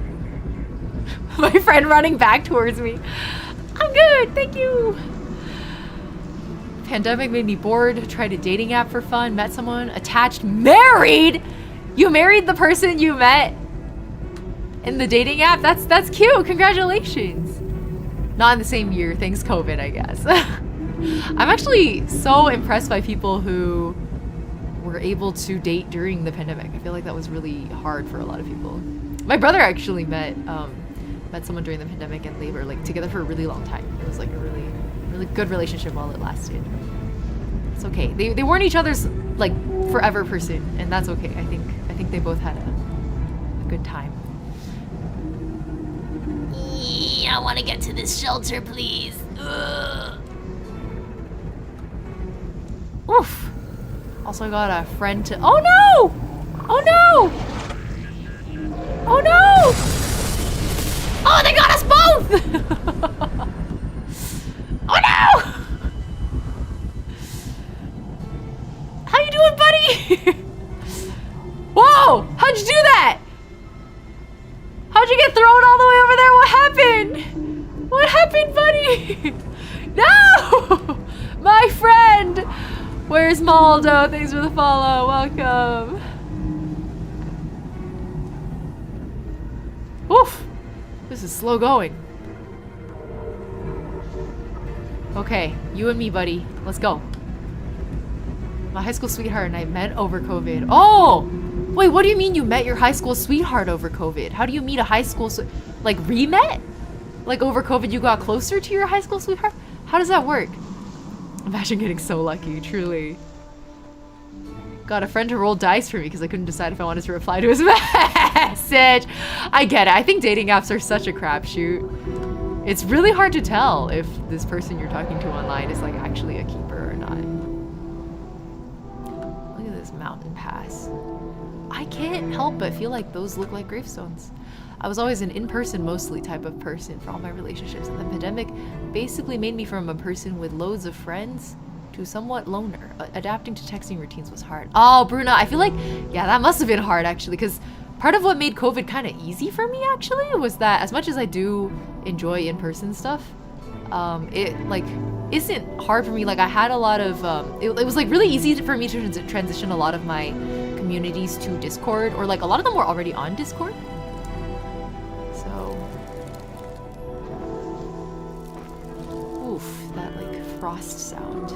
My friend running back towards me. I'm good, thank you. Pandemic made me bored. Tried a dating app for fun. Met someone. Attached. Married? You married the person you met in the dating app? That's cute. Congratulations. Not in the same year. Thanks COVID, I guess. I'm actually so impressed by people who were able to date during the pandemic. I feel like that was really hard for a lot of people. My brother actually met someone during the pandemic, and they were like together for a really long time. It was like a really good relationship while it lasted. It's okay. They weren't each other's like forever person, and that's okay. I think they both had a good time. I want to get to this shelter, please. Ugh. Oof. Also got a friend to. Oh no! Oh no! Oh no! Oh, they got us both! Oh no! How you doing, buddy? Whoa! How'd you do that? How'd you get thrown all the way over there? What happened? What happened, buddy? No! My friend! Where's Maldo? Thanks for the follow. Welcome. Oof. This is slow going. Okay, you and me, buddy. Let's go. My high school sweetheart and I met over COVID. Oh! Wait, what do you mean you met your high school sweetheart over COVID? How do you meet a high school like re-met? Like over COVID you got closer to your high school sweetheart? How does that work? Imagine getting so lucky, truly. Got a friend to roll dice for me because I couldn't decide if I wanted to reply to his message. I get it. I think dating apps are such a crapshoot. It's really hard to tell if this person you're talking to online is like actually a keeper or not. Look at this mountain pass. I can't help but feel like those look like gravestones. I was always an in-person mostly type of person for all my relationships, and the pandemic basically made me from a person with loads of friends to somewhat loner. Adapting to texting routines was hard. Oh, Bruna, I feel like, yeah, that must have been hard actually, because part of what made COVID kind of easy for me actually was that as much as I do enjoy in-person stuff, it like isn't hard for me. Like I had a lot of, it was like really easy for me to transition a lot of my communities to Discord, or like a lot of them were already on Discord. So, oof, that like frost sound.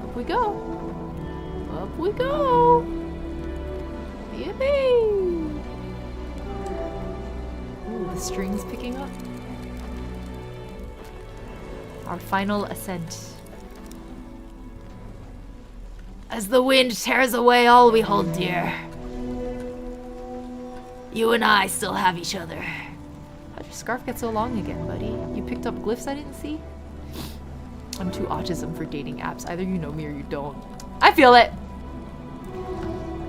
Up we go. Up we go. Yippee! Ooh, the string's picking up. Our final ascent. As the wind tears away all we hold dear, you and I still have each other. How'd your scarf get so long again, buddy? You picked up glyphs I didn't see? I'm too autism for dating apps. Either you know me or you don't. I feel it.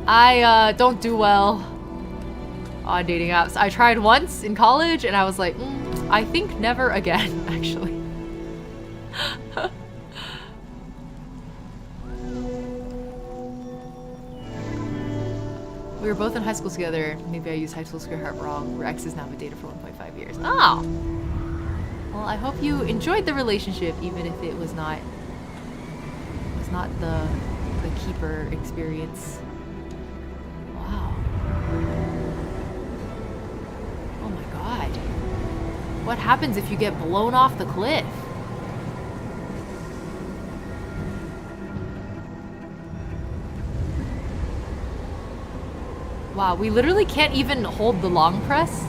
I don't do well on dating apps. I tried once in college and I was like, I think never again, actually. We were both in high school together. Maybe I used high school sweetheart wrong. We're exes now, but dated for 1.5 years. Oh! Well, I hope you enjoyed the relationship, even if it was not the keeper experience. Wow. Oh my god. What happens if you get blown off the cliff? Wow, we literally can't even hold the long press.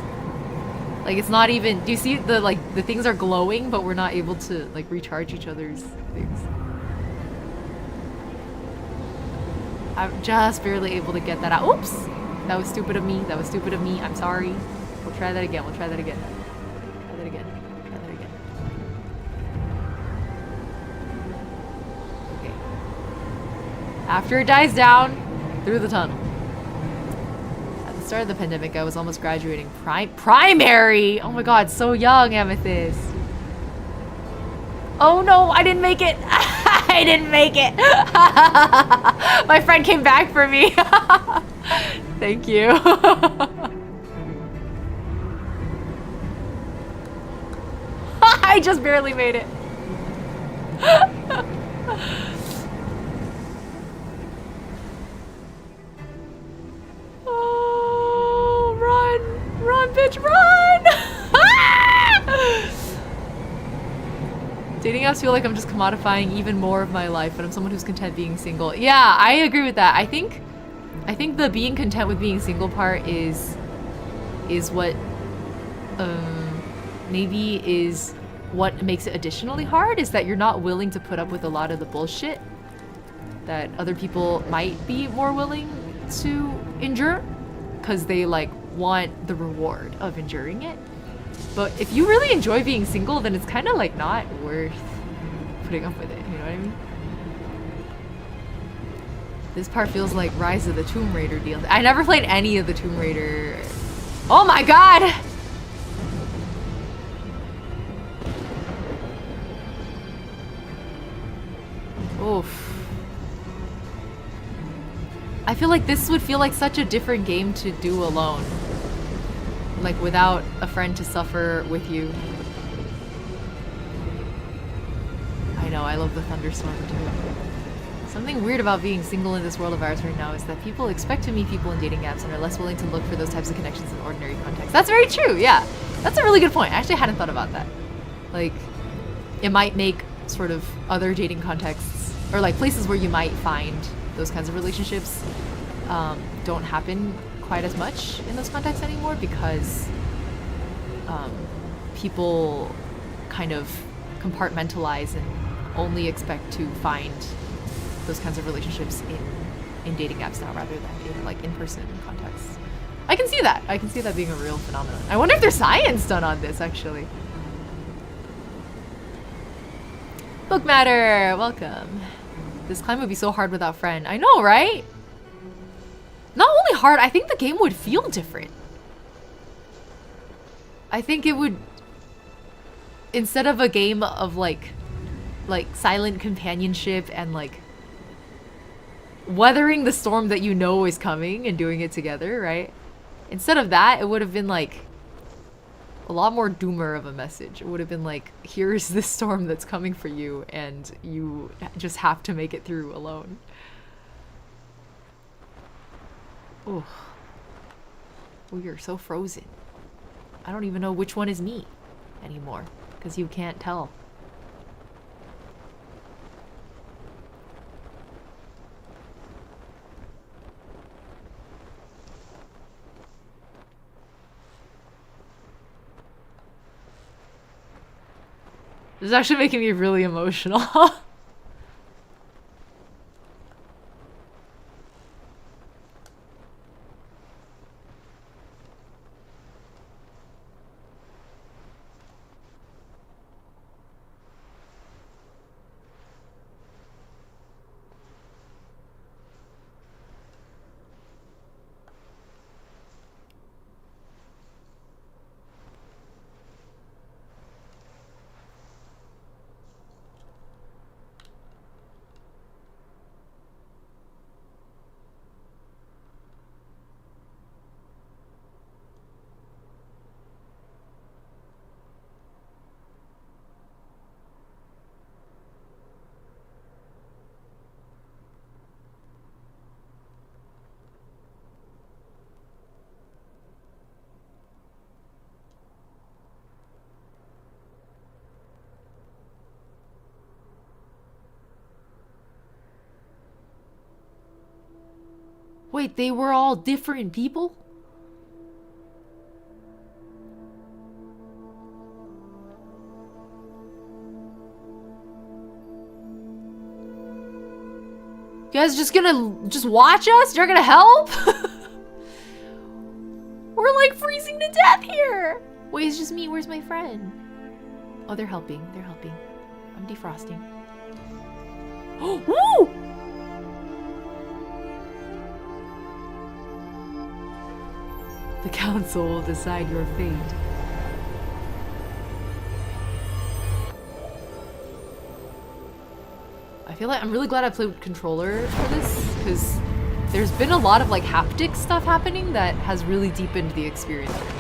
Like, it's not even... Do you see the, like, the things are glowing, but we're not able to, like, recharge each other's things. I'm just barely able to get that out. Oops! That was stupid of me. That was stupid of me. I'm sorry. We'll try that again. We'll try that again. Try that again. Try that again. Okay. After it dies down, through the tunnel. Start of the pandemic, I was almost graduating primary. Oh my god, so young, Amethyst. Oh no, I didn't make it. I didn't make it. My friend came back for me. Thank you. I just barely made it. Run, bitch, run! Dating apps feel like I'm just commodifying even more of my life, but I'm someone who's content being single. Yeah, I agree with that. I think the being content with being single part is what maybe is what makes it additionally hard, is that you're not willing to put up with a lot of the bullshit that other people might be more willing to endure, because they like want the reward of enduring it. But if you really enjoy being single, then it's kind of like not worth putting up with it, you know what I mean? This part feels like Rise of the Tomb Raider deal. I never played any of the Tomb Raider. Oh my god! Oof. I feel like this would feel like such a different game to do alone. Like, without a friend to suffer with you. I know, I love the thunderstorm too. Something weird about being single in this world of ours right now is that people expect to meet people in dating apps and are less willing to look for those types of connections in ordinary contexts. That's very true, yeah. That's a really good point. I actually hadn't thought about that. Like, it might make sort of other dating contexts, or like places where you might find those kinds of relationships don't happen quite as much in those contexts anymore, because people kind of compartmentalize and only expect to find those kinds of relationships in dating apps now, rather than in like in-person contexts. I can see that. I can see that being a real phenomenon. I wonder if there's science done on this, actually. Book Matter, welcome. This climb would be so hard without friend. I know, right? Not only hard, I think the game would feel different. I think it would, instead of a game of like silent companionship and like weathering the storm that you know is coming and doing it together, right? Instead of that, it would have been like a lot more doomer of a message. It would have been like, here's the storm that's coming for you and you just have to make it through alone. Oh, you're so frozen. I don't even know which one is me anymore, because you can't tell. This is actually making me really emotional. Wait, they were all different people? You guys just gonna just watch us? You're gonna help? We're like freezing to death here. Wait, it's just me. Where's my friend? Oh, they're helping. They're helping. I'm defrosting. Woo! The council will decide your fate. I feel like I'm really glad I played with controller for this, because there's been a lot of like haptic stuff happening that has really deepened the experience for me.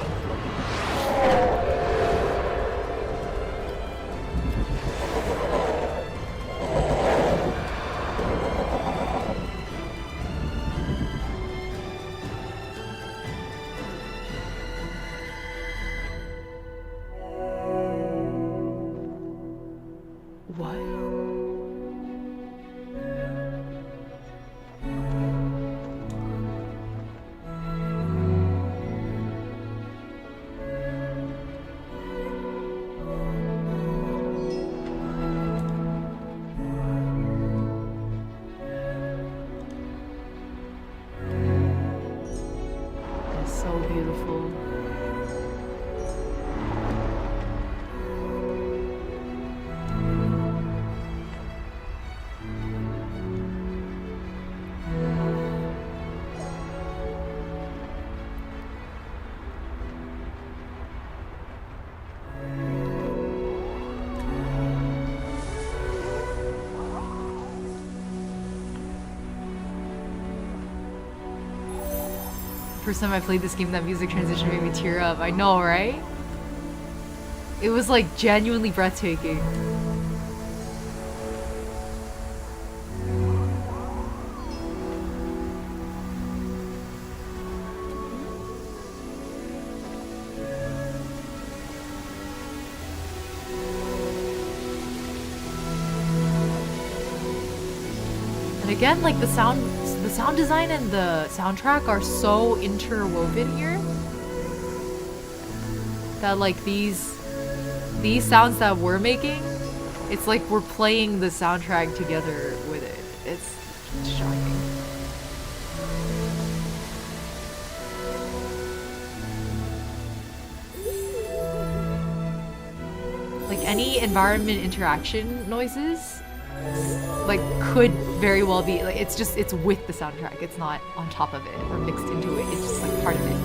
First time I played this game, that music transition made me tear up. I know, right? It was like genuinely breathtaking. And again, like the sound design and the soundtrack are so interwoven here that like these sounds that we're making, it's like we're playing the soundtrack together with it. It's shocking. Like any environment interaction noises like could very well be like it's with the soundtrack. It's not on top of it or mixed into it. It's just like part of it.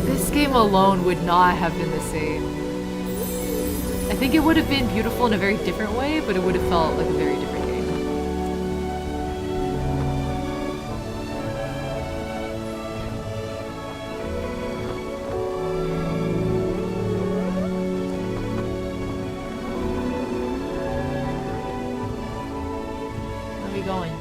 This game alone would not have been the same. I think it would have been beautiful in a very different way, but it would have felt like a very different game. Where are we going?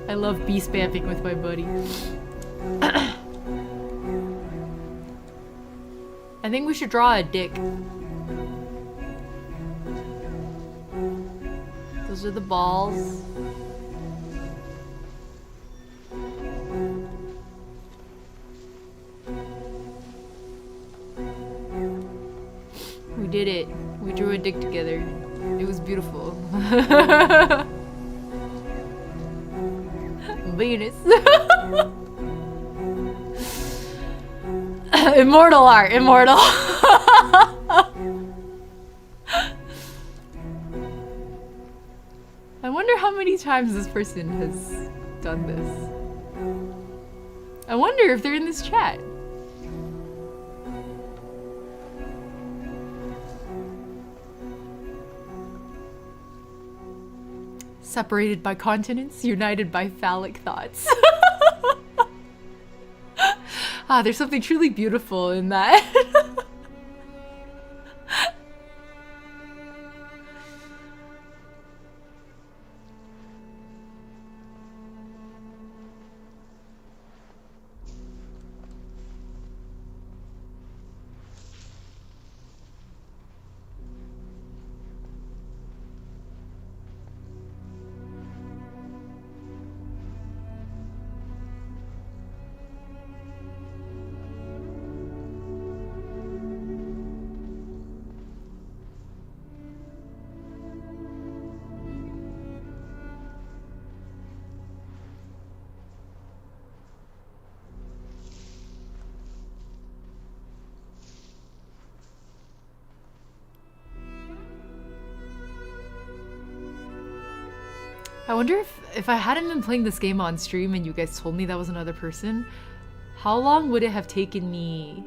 I love bee spamming with my buddy. I think we should draw a dick. Those are the balls. We did it. We drew a dick together. It was beautiful. Venus. Immortal art, immortal. I wonder how many times this person has done this. I wonder if they're in this chat. Separated by continents, united by phallic thoughts. Ah, there's something truly beautiful in that. I wonder if I hadn't been playing this game on stream and you guys told me that was another person, how long would it have taken me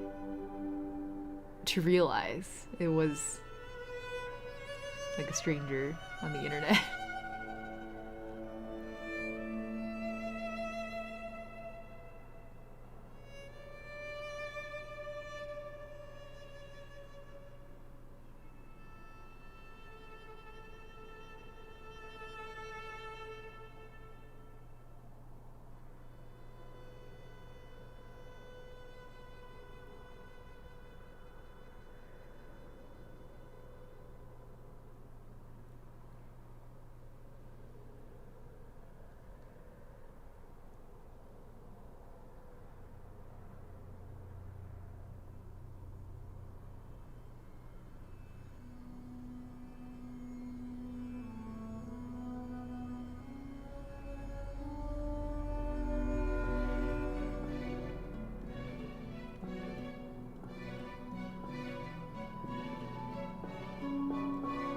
to realize it was like a stranger on the internet?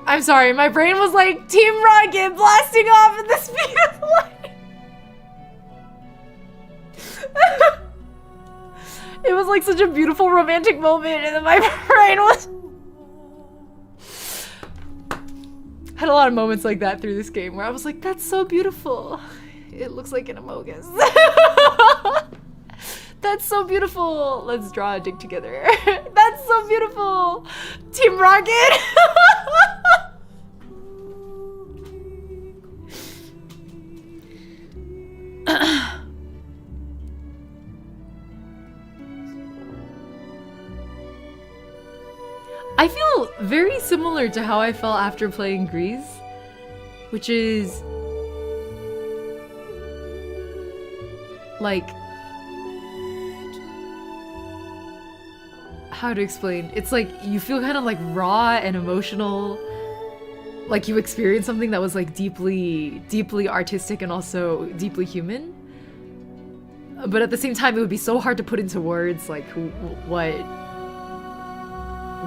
I'm sorry, my brain was like Team Rocket blasting off at the speed of light. It was like such a beautiful romantic moment, and then my brain was... Had a lot of moments like that through this game where I was like, that's so beautiful. It looks like an Amogus. That's so beautiful. Let's draw a dick together. That's so beautiful. Team Rocket. I feel very similar to how I felt after playing Grease, which is like, how to explain? It's like you feel kind of like raw and emotional, like you experienced something that was like deeply artistic and also deeply human. But at the same time, it would be so hard to put into words like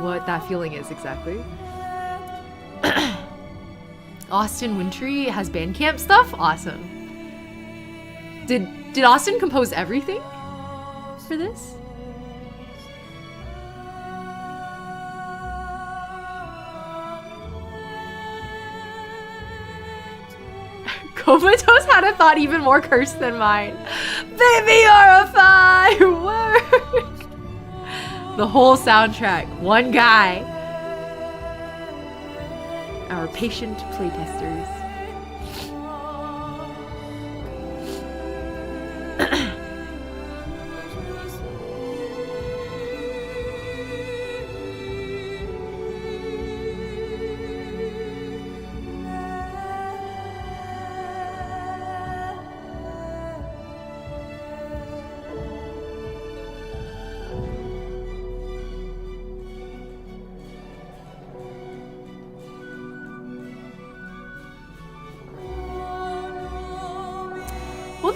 what that feeling is exactly. Austin Wintry has Bandcamp stuff? Awesome. Did Austin compose everything for this? Comatose had a thought even more cursed than mine. Baby, you're a firework. The whole soundtrack, one guy. Our patient playtesters.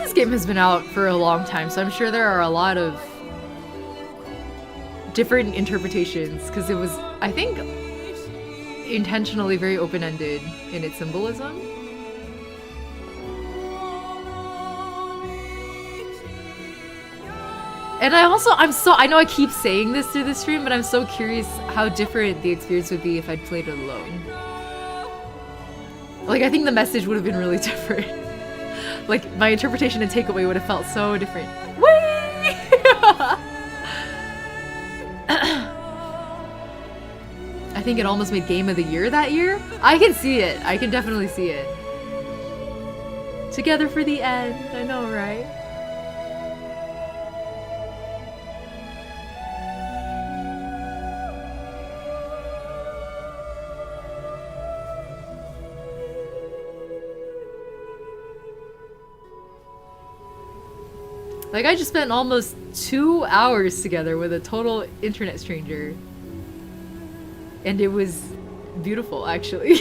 this game has been out for a long time, so I'm sure there are a lot of different interpretations, because it was, I think, intentionally very open-ended in its symbolism. And I know I keep saying this through the stream, but I'm so curious how different the experience would be if I'd played it alone. Like, I think the message would have been really different. Like, my interpretation and takeaway would have felt so different. Whee! I think it almost made Game of the Year that year. I can see it. I can definitely see it. Together for the end. I know, right? Like, I just spent almost 2 hours together with a total internet stranger. And it was beautiful, actually.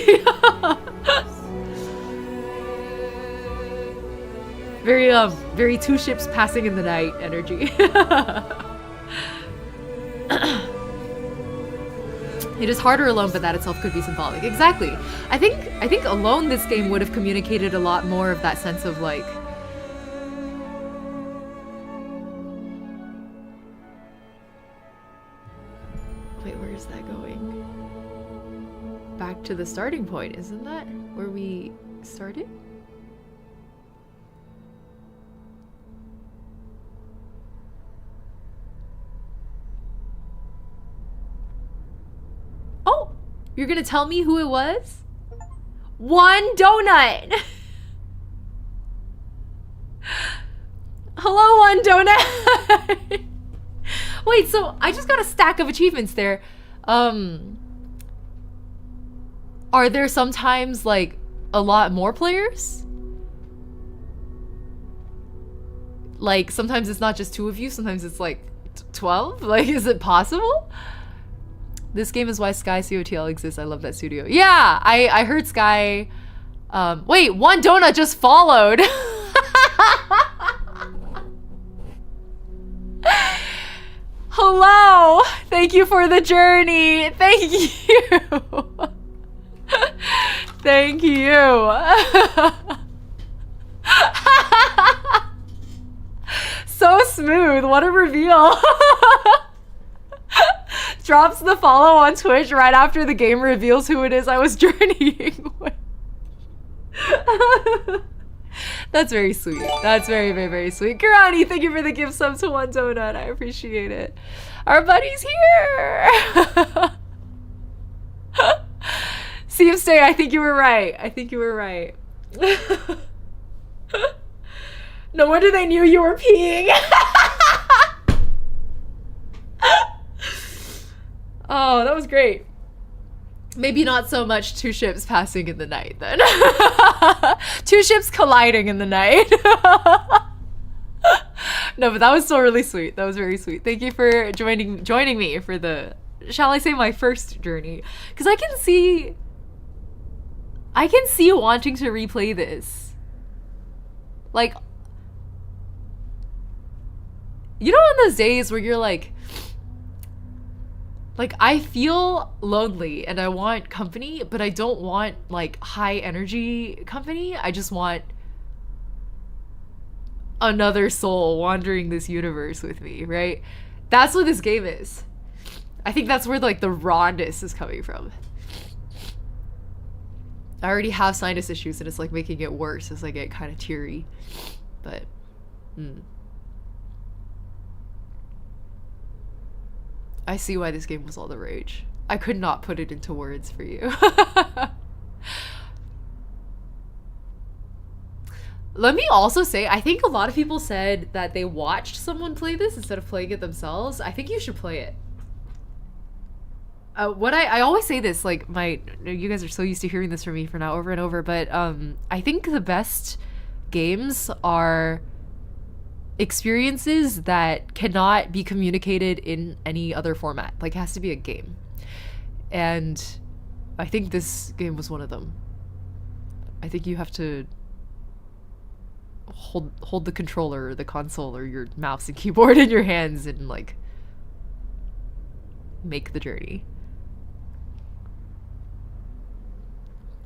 Very two ships passing in the night energy. It is harder alone, but that itself could be symbolic. Exactly. I think alone this game would have communicated a lot more of that sense of, like, wait, where is that going? Back to the starting point, isn't that where we started? Oh, you're gonna tell me who it was? One donut. Hello, One Donut. Wait, so I just got a stack of achievements there. Are there sometimes, like, a lot more players? Like, sometimes it's not just 2 of you, sometimes it's like 12? Like, is it possible? This game is why Sky COTL exists. I love that studio. Yeah, I heard Sky. Wait, One Donut just followed. Hello! Thank you for the journey. Thank you. Thank you. So smooth. What a reveal. Drops the follow on Twitch right after the game reveals who it is I was journeying with. That's very sweet. That's very, very, very sweet. Karani, thank you for the gift sub to One Donut. I appreciate it. Our buddy's here. Stay, I think you were right. I think you were right. No wonder they knew you were peeing. Oh, that was great. Maybe not so much 2 ships passing in the night then. 2 ships colliding in the night. No, but that was still really sweet. That was very sweet. Thank you for joining me for the, shall I say, my first journey. Because I can see wanting to replay this. Like, you know, on those days where you're like, I feel lonely and I want company, but I don't want, like, high energy company. I just want another soul wandering this universe with me, right? That's what this game is. I think that's where, like, the rawness is coming from. I already have sinus issues and it's, like, making it worse as I get kind of teary. But, I see why this game was all the rage. I could not put it into words for you. Let me also say, I think a lot of people said that they watched someone play this instead of playing it themselves. I think you should play it. What I always say this, like, you guys are so used to hearing this from me for now over and over, but I think the best games are experiences that cannot be communicated in any other format. Like, it has to be a game. And I think this game was one of them. I think you have to hold the controller or the console or your mouse and keyboard in your hands and like make the journey.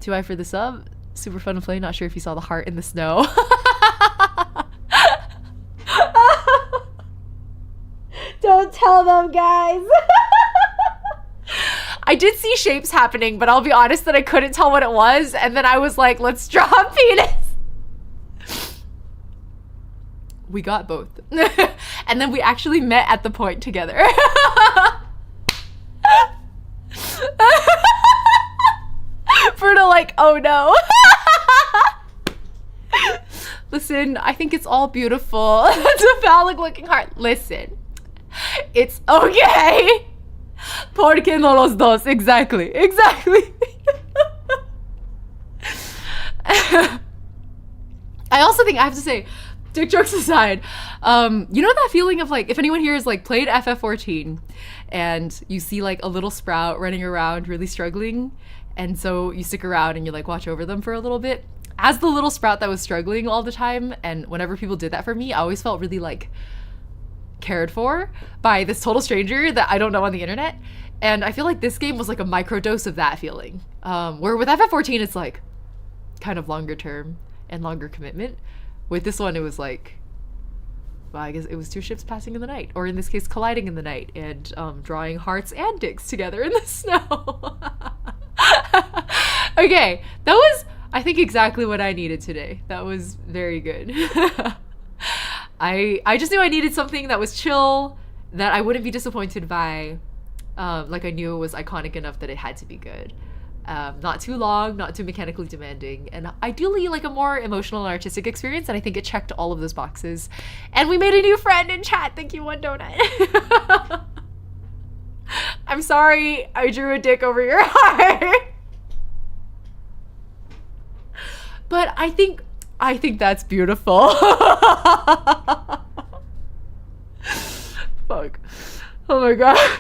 2i for the sub. Super fun to play. Not sure if you saw the heart in the snow. Don't tell them, guys. I did see shapes happening, but I'll be honest that I couldn't tell what it was. And then I was like, let's draw a penis. We got both. And then we actually met at the point together. Bruno like, oh no. Listen, I think it's all beautiful. It's a phallic looking heart. Listen, it's okay. Porque no los dos. Exactly. I also think, I have to say, dick jokes aside, you know that feeling of like, if anyone here has like played FF14 and you see like a little sprout running around really struggling, and so you stick around and you like watch over them for a little bit. As the little sprout that was struggling all the time, and whenever people did that for me, I always felt really like cared for by this total stranger that I don't know on the internet. And I feel like this game was like a microdose of that feeling. Where with FF14, it's like kind of longer term and longer commitment. With this one, it was like, well, I guess it was two ships passing in the night, or in this case, colliding in the night, and drawing hearts and dicks together in the snow. Okay, that was, I think, exactly what I needed today. That was very good. I just knew I needed something that was chill, that I wouldn't be disappointed by. Like I knew it was iconic enough that it had to be good. Not too long, not too mechanically demanding, and ideally like a more emotional and artistic experience, and I think it checked all of those boxes. And we made a new friend in chat. Thank you, One Donut. I'm sorry I drew a dick over your heart. But I think that's beautiful. Fuck. Oh my god.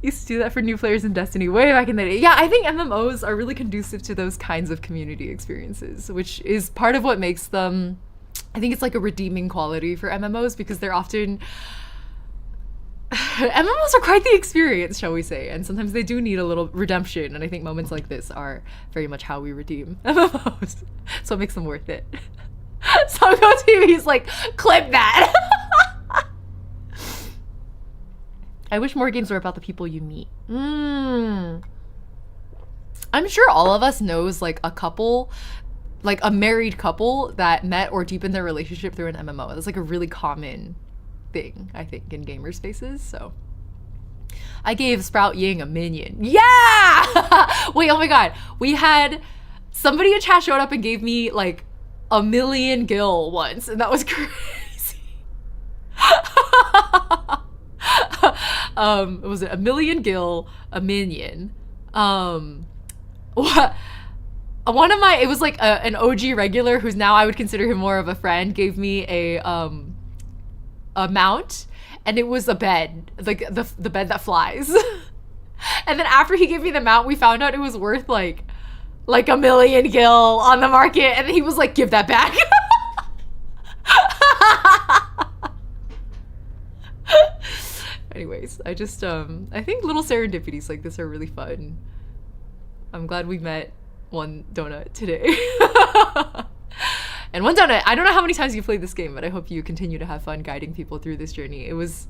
Used to do that for new players in Destiny way back in the day. Yeah, I think MMOs are really conducive to those kinds of community experiences, which is part of what makes them, I think it's like a redeeming quality for MMOs, because they're often MMOs are quite the experience, shall we say, and sometimes they do need a little redemption, and I think moments like this are very much how we redeem MMOs. So it makes them worth it. Songo TV's like, clip that. I wish more games were about the people you meet. I'm sure all of us knows like a couple, like a married couple that met or deepened their relationship through an MMO. That's like a really common thing, I think, in gamer spaces. So I gave Sprout Ying a minion. Yeah! Wait, oh my god. We had somebody in chat showed up and gave me like a million gil once, and that was crazy. It was a million gil, a minion. What? One of my, it was like an OG regular who's now I would consider him more of a friend, gave me a mount, and it was a bed, like the bed that flies. And then after he gave me the mount, we found out it was worth like a million gil on the market, and then he was like, give that back. Anyways, I just I think little serendipities like this are really fun. I'm glad we met One Donut today. And One Donut, I don't know how many times you played this game, but I hope you continue to have fun guiding people through this journey. It was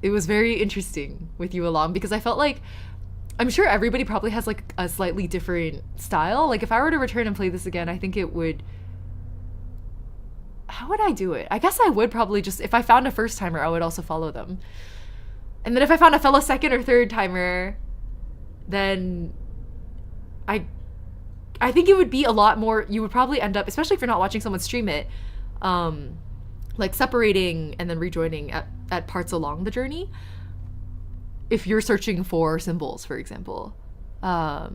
very interesting with you along, because I felt like, I'm sure everybody probably has like a slightly different style. Like if I were to return and play this again, I think it would, how would I do it? I guess I would probably just, if I found a first timer, I would also follow them. And then if I found a fellow second or third timer, then I think it would be a lot more, you would probably end up, especially if you're not watching someone stream it, like separating and then rejoining at parts along the journey. If you're searching for symbols, for example. Yeah,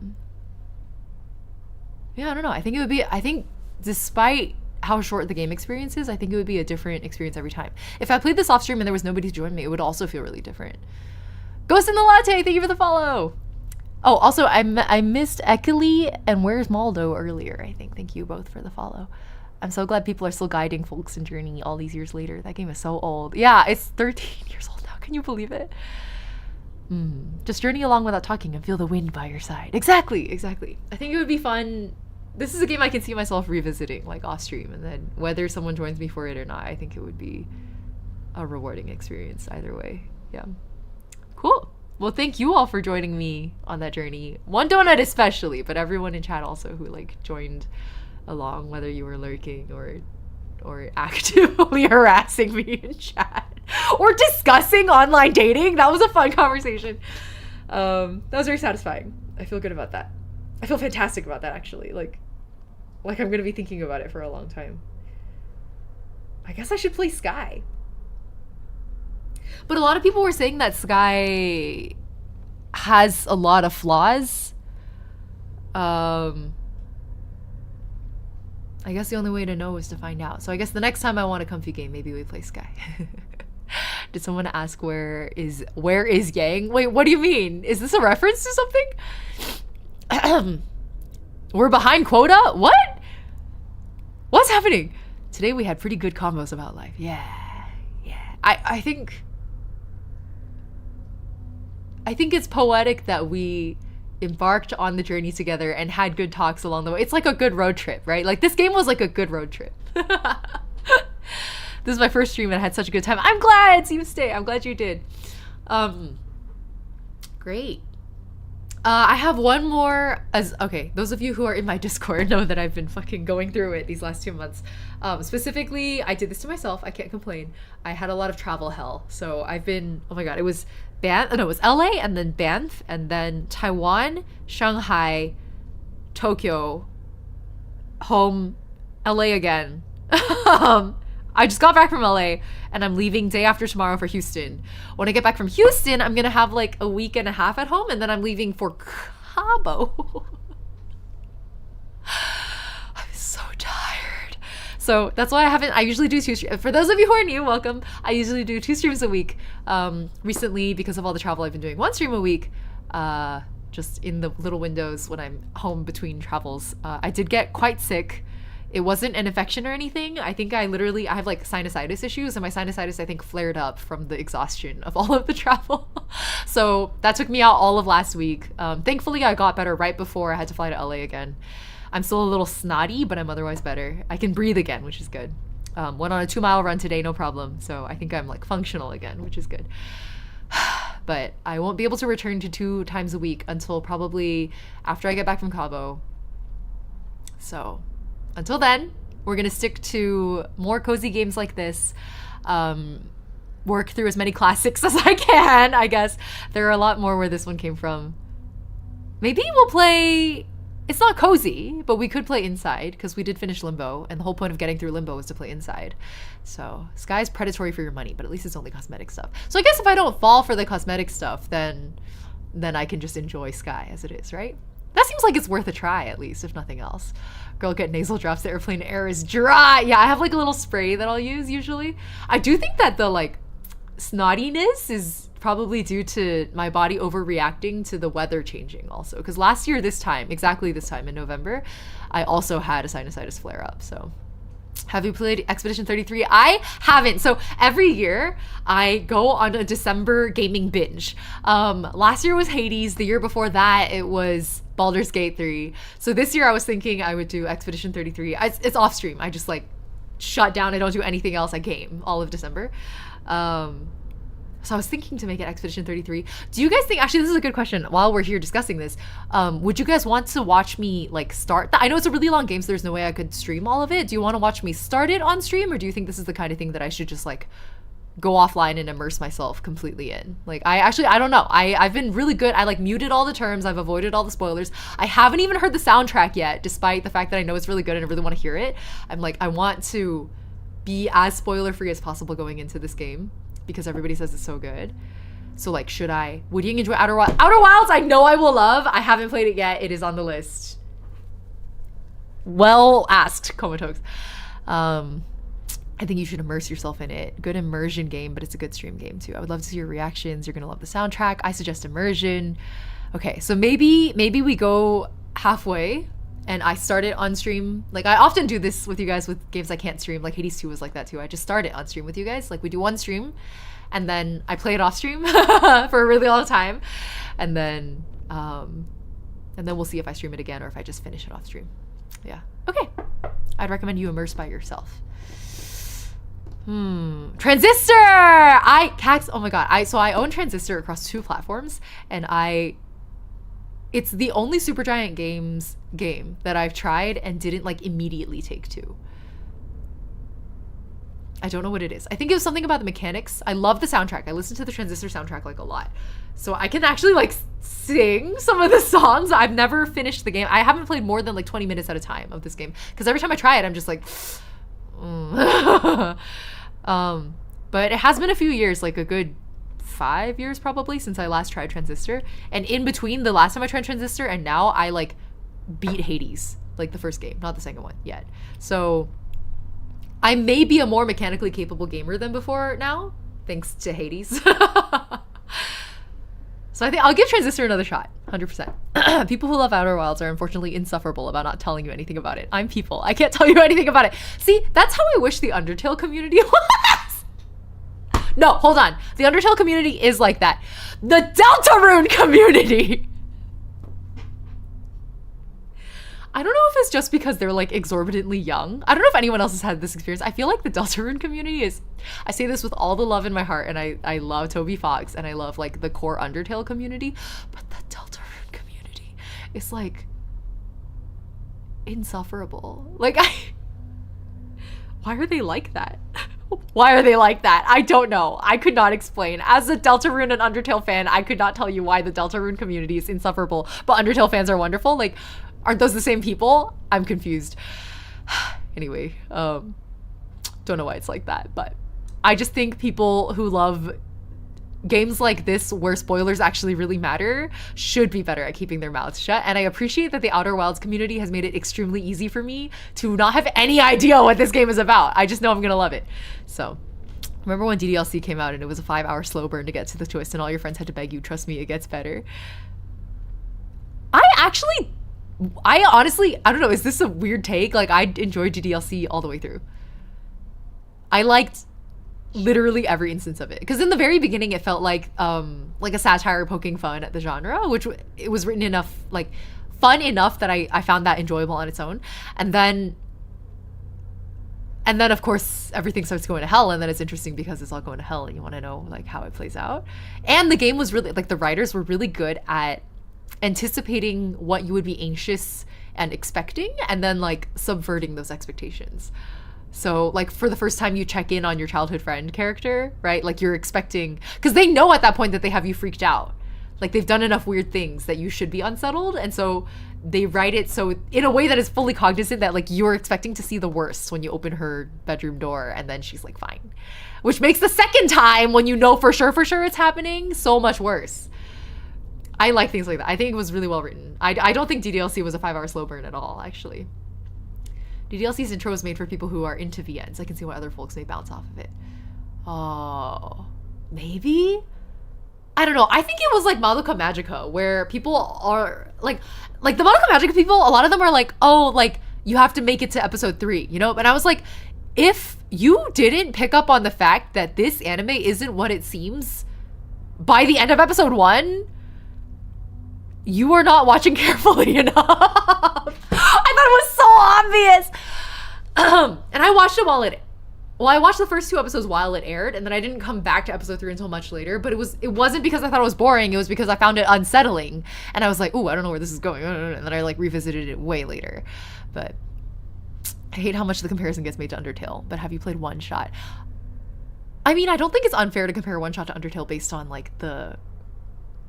I don't know. I think despite how short the game experience is, I think it would be a different experience every time. If I played this off stream and there was nobody to join me, it would also feel really different. Ghost in the Latte, thank you for the follow. Oh, also, I missed Ekeli and Where's Maldo earlier, I think. Thank you both for the follow. I'm so glad people are still guiding folks in Journey all these years later. That game is so old. Yeah, it's 13 years old now. Can you believe it? Just journey along without talking and feel the wind by your side. Exactly. I think it would be fun. This is a game I can see myself revisiting, like off stream, and then whether someone joins me for it or not, I think it would be a rewarding experience either way. Yeah. Cool. Well, thank you all for joining me on that journey. One Donut especially, but everyone in chat also who like joined along, whether you were lurking or actively harassing me in chat or discussing online dating. That was a fun conversation. That was very satisfying. I feel good about that. I feel fantastic about that, actually. Like I'm gonna be thinking about it for a long time. I guess I should play Sky. But a lot of people were saying that Sky has a lot of flaws. I guess the only way to know is to find out. So I guess the next time I want a comfy game, maybe we play Sky. Did someone ask where is Yang? Wait, what do you mean? Is this a reference to something? We're behind quota? What? What's happening? Today we had pretty good combos about life. Yeah. I think it's poetic that we embarked on the journey together and had good talks along the way. It's like a good road trip, right? Like this game was like a good road trip. This is my first stream and I had such a good time. I'm glad you stay. I'm glad you did. Great. I have one more okay, those of you who are in my Discord know that I've been fucking going through it these last 2 months. Specifically, I did this to myself. I can't complain. I had a lot of travel hell. So I've been, oh my God, it was it was LA and then Banff and then Taiwan, Shanghai, Tokyo, home, LA again. I just got back from LA and I'm leaving day after tomorrow for Houston. When I get back from Houston, I'm gonna have like a week and a half at home and then I'm leaving for Cabo. I'm so tired. So that's why I usually do 2 streams. For those of you who are new, welcome. I usually do 2 streams a week. Recently, because of all the travel, I've been doing 1 stream a week. Just in the little windows when I'm home between travels. I did get quite sick. It wasn't an infection or anything. I think I have like sinusitis issues and my sinusitis I think flared up from the exhaustion of all of the travel. So that took me out all of last week. Thankfully I got better right before I had to fly to LA again. I'm still a little snotty, but I'm otherwise better. I can breathe again, which is good. Went on a 2-mile run today, no problem. So I think I'm like functional again, which is good. But I won't be able to return to 2 times a week until probably after I get back from Cabo. So until then, we're going to stick to more cozy games like this. Work through as many classics as I can, I guess. There are a lot more where this one came from. Maybe we'll play... It's not cozy, but we could play Inside, because we did finish Limbo, and the whole point of getting through Limbo is to play Inside. So, Sky's predatory for your money, but at least it's only cosmetic stuff. So I guess if I don't fall for the cosmetic stuff, then I can just enjoy Sky as it is, right? That seems like it's worth a try, at least, if nothing else. Girl, get nasal drops. The airplane air is dry. Yeah, I have like a little spray that I'll use usually. I do think that the like snottiness is probably due to my body overreacting to the weather changing also. Because last year, exactly this time in November, I also had a sinusitis flare up. So have you played Expedition 33? I haven't. So every year I go on a December gaming binge. Last year was Hades. The year before that, it was Baldur's Gate 3. So this year I was thinking I would do Expedition 33. It's off stream. I just like shut down. I don't do anything else. I game all of December. So I was thinking to make it Expedition 33. Do you guys think, actually this is a good question while we're here discussing this, would you guys want to watch me like start I know it's a really long game, so there's no way I could stream all of it. Do you want to watch me start it on stream, or do you think this is the kind of thing that I should just like go offline and immerse myself completely in? Like I don't know. I've been really good. I like muted all the terms. I've avoided all the spoilers. I haven't even heard the soundtrack yet, despite the fact that I know it's really good and I really want to hear it. I'm like, I want to be as spoiler free as possible going into this game, because everybody says it's so good. So like, would Ying enjoy Outer Wilds? Outer Wilds, I know I will love. I haven't played it yet. It is on the list. Well asked, Comatose. I think you should immerse yourself in it. Good immersion game, but it's a good stream game too. I would love to see your reactions. You're gonna love the soundtrack. I suggest immersion. Okay, so maybe we go halfway and I start it on stream. Like, I often do this with you guys with games I can't stream. Like Hades 2 was like that too. I just start it on stream with you guys. Like, we do one stream, and then I play it off stream for a really long time, and then we'll see if I stream it again or if I just finish it off stream. Yeah. Okay. I'd recommend you immerse by yourself. Transistor! Oh my god. I own Transistor across 2 platforms, and it's the only Supergiant Games game that I've tried and didn't like immediately take to. I don't know what it is. I think it was something about the mechanics. I love the soundtrack. I listen to the Transistor soundtrack like a lot. So I can actually like sing some of the songs. I've never finished the game. I haven't played more than like 20 minutes at a time of this game, because every time I try it, I'm just like, but it has been a few years, like a good 5 years probably, since I last tried Transistor. And in between the last time I tried Transistor and now, I like beat Hades, like the first game, not the second one yet. So I may be a more mechanically capable gamer than before now, thanks to Hades. So I think I'll give Transistor another shot, 100%. People who love Outer Wilds are unfortunately insufferable about not telling you anything about it. I'm people. I can't tell you anything about it. See, that's how I wish the Undertale community was. No, hold on. The Undertale community is like that. The Deltarune community. I don't know if it's just because they're like exorbitantly young. I don't know if anyone else has had this experience. I feel like the Deltarune community is, I say this with all the love in my heart, and I love Toby Fox and I love like the core Undertale community, but the Deltarune community is like insufferable. Like, why are they like that? Why are they like that? I don't know. I could not explain. As a Deltarune and Undertale fan, I could not tell you why the Deltarune community is insufferable, but Undertale fans are wonderful. Like, aren't those the same people? I'm confused. Anyway, don't know why it's like that, but I just think people who love games like this where spoilers actually really matter should be better at keeping their mouths shut. And I appreciate that the Outer Wilds community has made it extremely easy for me to not have any idea what this game is about. I just know I'm gonna love it. So remember when DDLC came out and it was a 5-hour slow burn to get to the twist and all your friends had to beg you, trust me, it gets better. I honestly, I don't know, is this a weird take? Like, I enjoyed DDLC all the way through. I liked literally every instance of it. Because in the very beginning, it felt like a satire poking fun at the genre, which it was written enough, like, fun enough that I found that enjoyable on its own. And then, of course, everything starts going to hell, and then it's interesting because it's all going to hell, and you want to know, like, how it plays out. And the game was really, like, the writers were really good at anticipating what you would be anxious and expecting, and then like subverting those expectations. So like for the first time you check in on your childhood friend character, right? Like you're expecting, because they know at that point that they have you freaked out. Like they've done enough weird things that you should be unsettled, and so they write it so in a way that is fully cognizant that like you're expecting to see the worst when you open her bedroom door and then she's like fine. Which makes the second time when you know for sure it's happening so much worse. I like things like that. I think it was really well written. I don't think DDLC was a 5-hour slow burn at all, actually. DDLC's intro was made for people who are into VNs. I can see why other folks may bounce off of it. Oh, maybe? I don't know. I think it was like Madoka Magica, where people are like the Madoka Magica people, a lot of them are like, oh, like you have to make it to episode 3, you know? But I was like, if you didn't pick up on the fact that this anime isn't what it seems by the end of episode 1, you are not watching carefully enough. I thought it was so obvious. And I watched it I watched the first 2 episodes while it aired, and then I didn't come back to episode 3 until much later, but it wasn't because I thought it was boring, it was because I found it unsettling. And I was like, ooh, I don't know where this is going. And then I like revisited it way later. But I hate how much the comparison gets made to Undertale. But have you played One Shot? I mean, I don't think it's unfair to compare One Shot to Undertale based on like the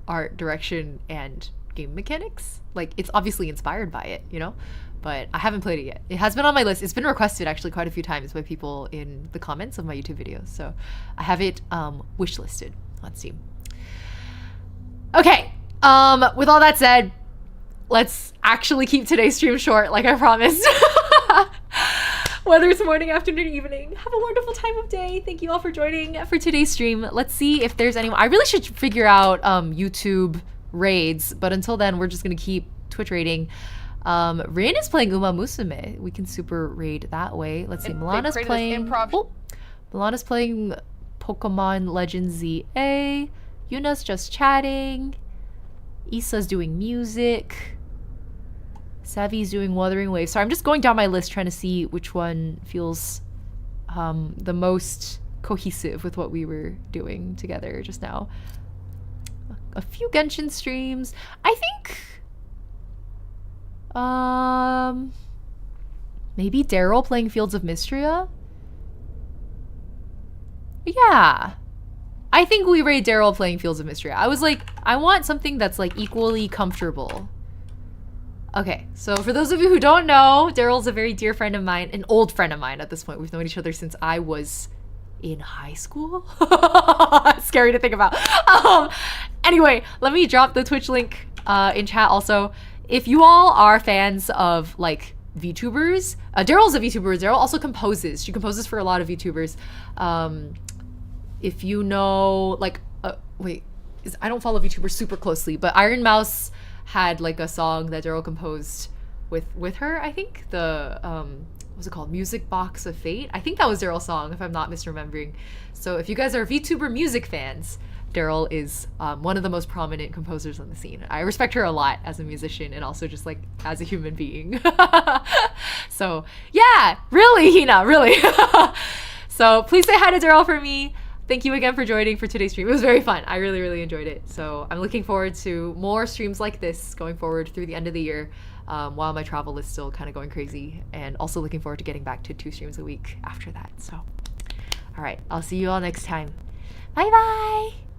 art direction and game mechanics. Like it's obviously inspired by it, you know, but I haven't played it yet. It has been on my list. It's been requested actually quite a few times by people in the comments of my YouTube videos, so I have it wish listed on Steam. Okay, with all that said, let's actually keep today's stream short like I promised. Whether it's morning, afternoon, evening, have a wonderful time of day. Thank you all for joining for today's stream. Let's see if there's anyone. I really should figure out YouTube raids, but until then we're just gonna keep Twitch raiding. Rin is playing Uma Musume. We can super raid that way. Let's see. Milana's playing. Oh, Milana's playing Pokemon Legends ZA. Yuna's just chatting. Issa's doing music. Savi's doing Wuthering Waves. So I'm just going down my list trying to see which one feels the most cohesive with what we were doing together just now. A few Genshin streams. I think maybe Daryl playing Fields of Mystria. Yeah, I think we raid Daryl playing Fields of Mystria. I was like, I want something that's like equally comfortable. Okay, so for those of you who don't know, Daryl's a very dear friend of mine, an old friend of mine at this point. We've known each other since I was in high school. Scary to think about. Anyway, let me drop the Twitch link in chat also. If you all are fans of like VTubers, Daryl's a VTuber. Daryl also composes. She composes for a lot of VTubers. If you know, like, I don't follow VTubers super closely, but Iron Mouse had like a song that Daryl composed with her, I think. The what was it called? Music Box of Fate. I think that was Daryl's song, if I'm not misremembering. So if you guys are VTuber music fans, Daryl is one of the most prominent composers on the scene. I respect her a lot as a musician and also just like as a human being. So yeah, really, Hina, really. So please say hi to Daryl for me. Thank you again for joining for today's stream. It was very fun. I really, really enjoyed it. So I'm looking forward to more streams like this going forward through the end of the year, while my travel is still kind of going crazy, and also looking forward to getting back to 2 streams a week after that. So, all right, I'll see you all next time. Bye bye.